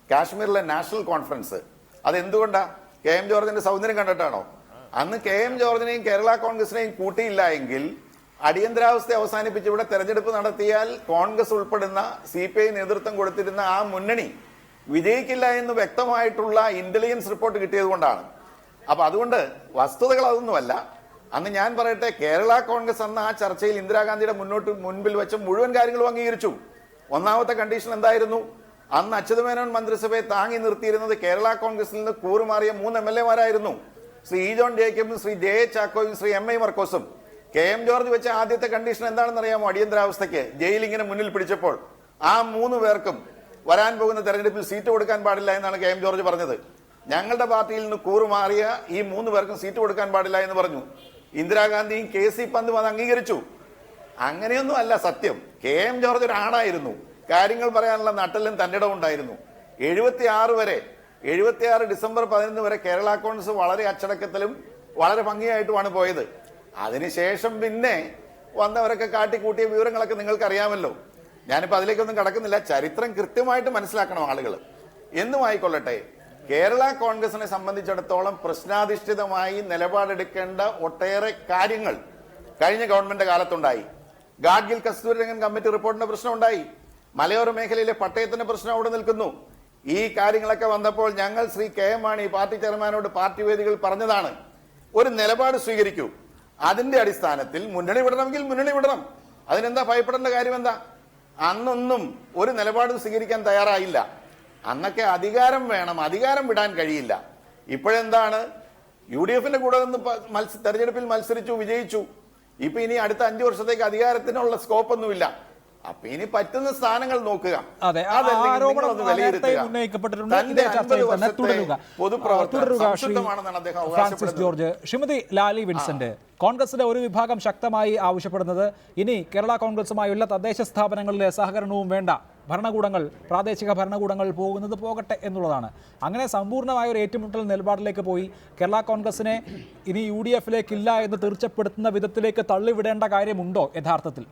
കാശ്മീരിലെ നാഷണൽ കോൺഫറൻസ്. അതെന്തുകൊണ്ടാ? KM ജോർജിന്റെ സൗന്ദര്യം കണ്ടിട്ടാണോ? അന്ന് KM ജോർജിനെയും കേരള കോൺഗ്രസിനെയും കൂട്ടിയില്ല എങ്കിൽ അടിയന്തരാവസ്ഥ അവസാനിപ്പിച്ച് ഇവിടെ തെരഞ്ഞെടുപ്പ് നടത്തിയാൽ കോൺഗ്രസ് ഉൾപ്പെടുന്ന CPI നേതൃത്വം കൊടുത്തിരുന്ന ആ മുന്നണി വിജയിക്കില്ല എന്ന് വ്യക്തമായിട്ടുള്ള ഇന്റലിജൻസ് റിപ്പോർട്ട് കിട്ടിയത് കൊണ്ടാണ്. അപ്പൊ അതുകൊണ്ട് വസ്തുതകൾ അതൊന്നുമല്ല. അന്ന് ഞാൻ പറയട്ടെ, കേരള കോൺഗ്രസ് അന്ന് ആ ചർച്ചയിൽ ഇന്ദിരാഗാന്ധിയുടെ മുൻപിൽ വെച്ച മുഴുവൻ കാര്യങ്ങളും അംഗീകരിച്ചു. ഒന്നാമത്തെ കണ്ടീഷൻ എന്തായിരുന്നു? അന്ന് അച്യുതമേനോൻ മന്ത്രിസഭയെ താങ്ങി നിർത്തിയിരുന്നത് കേരള കോൺഗ്രസിൽ നിന്ന് കൂറുമാറിയ 3 MLA മാരായിരുന്നു. ശ്രീ ജോൺ ജേക്കബും ശ്രീ ജെ ചാക്കോയും ശ്രീ MI മർക്കോസും. KM ജോർജ് വെച്ച ആദ്യത്തെ കണ്ടീഷൻ എന്താണെന്ന് അറിയാമോ? അടിയന്തരാവസ്ഥയ്ക്ക് ജയിൽ ഇങ്ങനെ മുന്നിൽ പിടിച്ചപ്പോൾ ആ 3 പേർക്കും വരാൻ പോകുന്ന തെരഞ്ഞെടുപ്പിൽ സീറ്റ് കൊടുക്കാൻ പാടില്ല എന്നാണ് KM ജോർജ് പറഞ്ഞത്. ഞങ്ങളുടെ പാർട്ടിയിൽ നിന്ന് കൂറുമാറിയ ഈ 3 പേർക്കും സീറ്റ് കൊടുക്കാൻ പാടില്ല എന്ന് പറഞ്ഞു. ഇന്ദിരാഗാന്ധിയും KC പന്തും അത് അംഗീകരിച്ചു. അങ്ങനെയൊന്നും അല്ല സത്യം. KM ജോർജ് ഒരു ആണായിരുന്നു. കാര്യങ്ങൾ പറയാനുള്ള നട്ടെല്ലും തന്നിടം ഉണ്ടായിരുന്നു. 76 ഡിസംബർ 11 വരെ കേരള കോൺഗ്രസ് വളരെ അച്ചടക്കത്തിലും വളരെ ഭംഗിയായിട്ടുമാണ് പോയത്. അതിനുശേഷം പിന്നെ വന്നവരൊക്കെ കാട്ടിക്കൂട്ടിയ വിവരങ്ങളൊക്കെ നിങ്ങൾക്ക് അറിയാമല്ലോ. ഞാനിപ്പോൾ അതിലേക്കൊന്നും കടക്കുന്നില്ല. ചരിത്രം കൃത്യമായിട്ട് മനസ്സിലാക്കണം ആളുകൾ. എന്നും ആയിക്കൊള്ളട്ടെ, കേരള കോൺഗ്രസിനെ സംബന്ധിച്ചിടത്തോളം പ്രശ്നാധിഷ്ഠിതമായി നിലപാടെടുക്കേണ്ട ഒട്ടേറെ കാര്യങ്ങൾ കഴിഞ്ഞ ഗവൺമെന്റ് കാലത്തുണ്ടായി. ഗാഡ്ഗിൽ കസ്തൂരിരംഗൻ കമ്മിറ്റി റിപ്പോർട്ടിന്റെ പ്രശ്നം ഉണ്ടായി. മലയോര മേഖലയിലെ പട്ടയത്തിന്റെ പ്രശ്നം അവിടെ നിൽക്കുന്നു. ഈ കാര്യങ്ങളൊക്കെ വന്നപ്പോൾ ഞങ്ങൾ Shri K M Mani party ചെയർമാനോട് പാർട്ടി വേദികൾ പറഞ്ഞതാണ്, ഒരു നിലപാട് സ്വീകരിക്കൂ. അതിന്റെ അടിസ്ഥാനത്തിൽ മുന്നണി വിടണമെങ്കിൽ മുന്നണി വിടണം. അതിനെന്താ ഭയപ്പെടേണ്ട കാര്യം എന്താ? അന്നൊന്നും ഒരു നിലപാട് സ്വീകരിക്കാൻ തയ്യാറായില്ല. അന്നൊക്കെ അധികാരം വേണം, അധികാരം വിടാൻ കഴിയില്ല. ഇപ്പോഴെന്താണ്? UDF കൂടെ നിന്ന് തെരഞ്ഞെടുപ്പിൽ മത്സരിച്ചു, വിജയിച്ചു. ഇപ്പൊ ഇനി അടുത്ത 5 വർഷത്തേക്ക് അധികാരത്തിനുള്ള സ്കോപ്പ് ഒന്നുമില്ല. അപ്പൊ ഇനി പറ്റുന്ന സ്ഥാനങ്ങൾ നോക്കുക. Francis George, Shrimati Lali Vincent, കോൺഗ്രസിന്റെ ഒരു വിഭാഗം ശക്തമായി ആവശ്യപ്പെടുന്നത് ഇനി കേരള കോൺഗ്രസുമായുള്ള തദ്ദേശ സ്ഥാപനങ്ങളിലെ സഹകരണവും വേണ്ട, ഭരണകൂടങ്ങൾ, പ്രാദേശിക ഭരണകൂടങ്ങൾ പോകുന്നത് പോകട്ടെ എന്നുള്ളതാണ്. അങ്ങനെ സമ്പൂർണ്ണമായ ഒരു ഏറ്റുമുട്ടൽ നിലപാടിലേക്ക് പോയി കേരള കോൺഗ്രസിനെ ഇനി UDF ഇല്ല എന്ന് തീർച്ചപ്പെടുത്തുന്ന വിധത്തിലേക്ക് തള്ളിവിടേണ്ട കാര്യമുണ്ടോ യഥാർത്ഥത്തിൽ?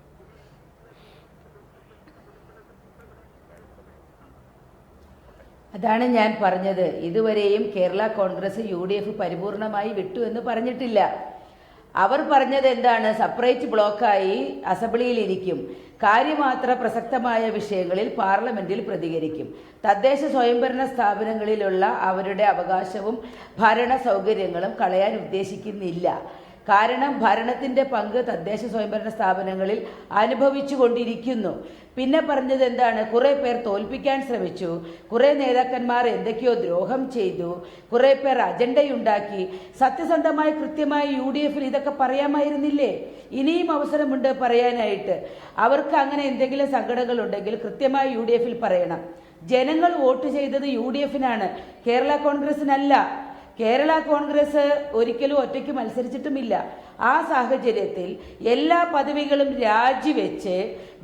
അതാണ് ഞാൻ പറഞ്ഞത്. ഇതുവരെയും കേരള കോൺഗ്രസ് UDF പരിപൂർണമായി വിട്ടു എന്ന് പറഞ്ഞിട്ടില്ല. അവർ പറഞ്ഞത് എന്താണ്? സെപ്പറേറ്റ് ബ്ലോക്കായി അസംബ്ലിയിൽ ഇരിക്കും, കാര്യമാത്ര പ്രസക്തമായ വിഷയങ്ങളിൽ പാർലമെന്റിൽ പ്രതികരിക്കും, തദ്ദേശ സ്വയംഭരണ സ്ഥാപനങ്ങളിലുള്ള അവരുടെ അവകാശവും ഭരണ സൗകര്യങ്ങളും കളയാൻ ഉദ്ദേശിക്കുന്നില്ല. കാരണം ഭരണത്തിൻ്റെ പങ്ക് തദ്ദേശ സ്വയംഭരണ സ്ഥാപനങ്ങളിൽ അനുഭവിച്ചു കൊണ്ടിരിക്കുന്നു. പിന്നെ പറഞ്ഞത് എന്താണ്? കുറേ പേർ തോൽപ്പിക്കാൻ ശ്രമിച്ചു, കുറേ നേതാക്കന്മാർ എന്തൊക്കെയോ ദ്രോഹം ചെയ്തു, കുറേ പേർ അജണ്ടയുണ്ടാക്കി. സത്യസന്ധമായി കൃത്യമായി UDF ഇതൊക്കെ പറയാമായിരുന്നില്ലേ? ഇനിയും അവസരമുണ്ട് പറയാനായിട്ട്. അവർക്ക് അങ്ങനെ എന്തെങ്കിലും സങ്കടങ്ങളുണ്ടെങ്കിൽ കൃത്യമായി UDF പറയണം. ജനങ്ങൾ വോട്ട് ചെയ്തത് UDF കേരള കോൺഗ്രസിനല്ല. കേരള കോൺഗ്രസ് ഒരിക്കലും ഒറ്റയ്ക്ക് മത്സരിച്ചിട്ടുമില്ല. ആ സാഹചര്യത്തിൽ എല്ലാ പദവികളും രാജിവെച്ച്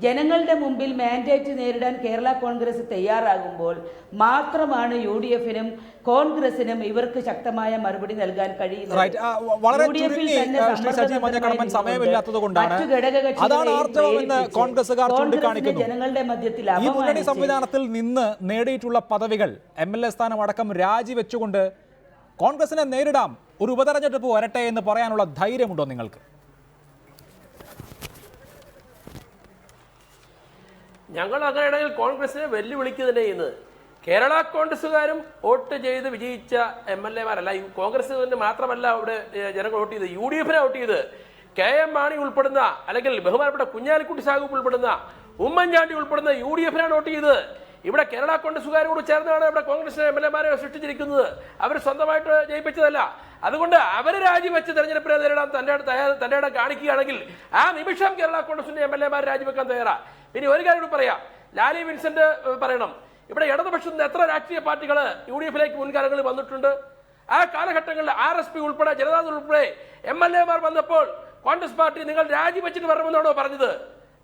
ജനങ്ങളുടെ മുമ്പിൽ മാൻഡേറ്റ് നേരിടാൻ കേരള കോൺഗ്രസ് തയ്യാറാകുമ്പോൾ മാത്രമാണ് UDF-നും കോൺഗ്രസിനും ഇവർക്ക് ശക്തമായ മറുപടി നൽകാൻ കഴിയുന്നത്. ജനങ്ങളുടെ മധ്യത്തിൽ സംവിധാനത്തിൽ നിന്ന് നേടിയിട്ടുള്ള പദവികൾ, MLA സ്ഥാനം അടക്കം രാജിവെച്ചുകൊണ്ട് കോൺഗ്രസിനെ നേരിടാം, ഒരു ഉപതെരഞ്ഞെടുപ്പ് വരട്ടെ എന്ന് പറയാനുള്ള ധൈര്യമുണ്ടോ നിങ്ങൾക്ക്? ഞങ്ങൾ അങ്ങനെയാണെങ്കിൽ കോൺഗ്രസിനെ വെല്ലുവിളിക്കുക തന്നെ ചെയ്യുന്നത്. കേരള കോൺഗ്രസുകാരും വോട്ട് ചെയ്ത് വിജയിച്ച MLA-മാരല്ല, കോൺഗ്രസിന് മാത്രമല്ല അവിടെ ജനങ്ങൾ വോട്ട് ചെയ്ത്, UDF-നെ വോട്ട് ചെയ്ത്. KM മാണി ഉൾപ്പെടുന്ന, അല്ലെങ്കിൽ ബഹുമാനപ്പെട്ട കുഞ്ഞാലിക്കുട്ടി സാഹിബ് ഉൾപ്പെടുന്ന, ഉമ്മൻചാണ്ടി ഉൾപ്പെടുന്ന UDF-നാണ് വോട്ട് ചെയ്തത്. ഇവിടെ കേരള കോൺഗ്രസുകാരോട് ചേർന്നാണ് ഇവിടെ കോൺഗ്രസിനെ MLA-മാരെ സൃഷ്ടിച്ചിരിക്കുന്നത്. അവർ സ്വന്തമായിട്ട് ജയിപ്പിച്ചതല്ല. അതുകൊണ്ട് അവർ രാജിവെച്ച് തെരഞ്ഞെടുപ്പിനെ നേരിടാൻ തന്റെ ഇടം കാണിക്കുകയാണെങ്കിൽ ആ നിമിഷം കേരള കോൺഗ്രസിന്റെ MLA-മാർ രാജിവെക്കാൻ തയ്യാറാ. പിന്നെ ഒരു കാര്യം കൂടി പറയാം, ലാലി വിൻസെന്റ് പറയണം, ഇവിടെ ഇടതുപക്ഷത്തിന്റെ എത്ര രാഷ്ട്രീയ പാർട്ടികൾ UDF മുൻകാലങ്ങളിൽ വന്നിട്ടുണ്ട്? ആ കാലഘട്ടങ്ങളിൽ RSP ഉൾപ്പെടെ ജനതാദൾ ഉൾപ്പെടെ MLA-മാർ വന്നപ്പോൾ കോൺഗ്രസ് പാർട്ടി നിങ്ങൾ രാജിവെച്ചിട്ട് വരണമെന്നാണോ പറഞ്ഞത്?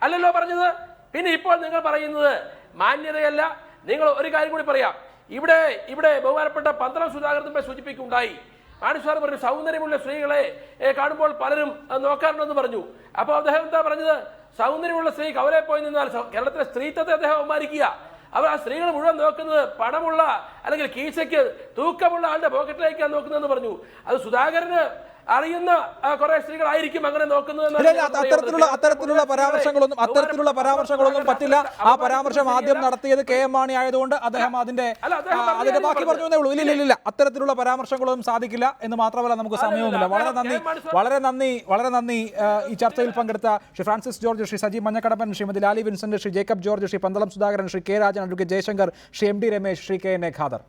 അല്ലല്ലോ പറഞ്ഞത്. പിന്നെ ഇപ്പോൾ നിങ്ങൾ പറയുന്നത് മാന്യതയല്ല. നിങ്ങൾ ഒരു കാര്യം കൂടി പറയാം, ഇവിടെ ബഹുമാനപ്പെട്ട പന്തളം സുധാകരൻ സൂചിപ്പിക്കുകയുണ്ടായി. മാണിസാർ പറഞ്ഞു സൗന്ദര്യമുള്ള സ്ത്രീകളെ കാണുമ്പോൾ പലരും നോക്കാറുണ്ടെന്ന് പറഞ്ഞു. അപ്പോൾ അദ്ദേഹം എന്താ പറഞ്ഞത്? സൗന്ദര്യമുള്ള സ്ത്രീ കവലെ പോയി നിന്നാൽ കേരളത്തിലെ സ്ത്രീത്വത്തെ അദ്ദേഹം അവമാനിക്കുക. അവർ ആ സ്ത്രീകൾ മുഴുവൻ നോക്കുന്നത് പണമുള്ള അല്ലെങ്കിൽ കീശയ്ക്ക് തൂക്കമുള്ള ആളുടെ പോക്കറ്റിലേക്കാണ് നോക്കുന്നതെന്ന് പറഞ്ഞു. അത് സുധാകരന് അറിയുന്ന കുറെ സ്ത്രീകളായിരിക്കും അങ്ങനെ നോക്കുന്നത്. അത്തരത്തിലുള്ള പരാമർശങ്ങളൊന്നും പറ്റില്ല. ആ പരാമർശം ആദ്യം നടത്തിയത് KM മാണി ആയതുകൊണ്ട് അദ്ദേഹം അതിന്റെ ബാക്കി പറഞ്ഞേ ഉള്ളൂ. ഇല്ല, അത്തരത്തിലുള്ള പരാമർശങ്ങളൊന്നും സാധിക്കില്ല എന്ന് മാത്രമല്ല നമുക്ക് സമയവുമില്ല. വളരെ നന്ദി ഈ ചർച്ചയിൽ പങ്കെടുത്ത Shri Francis George, Shri Saji Manjakkadamban, Shrimati Lali Vincent, Shri Jacob George, Shri Pandalam Sudhakaran, Shri K. Rajan, advocate Jaishankar, Shri MD Ramesh, Shri KN Khader.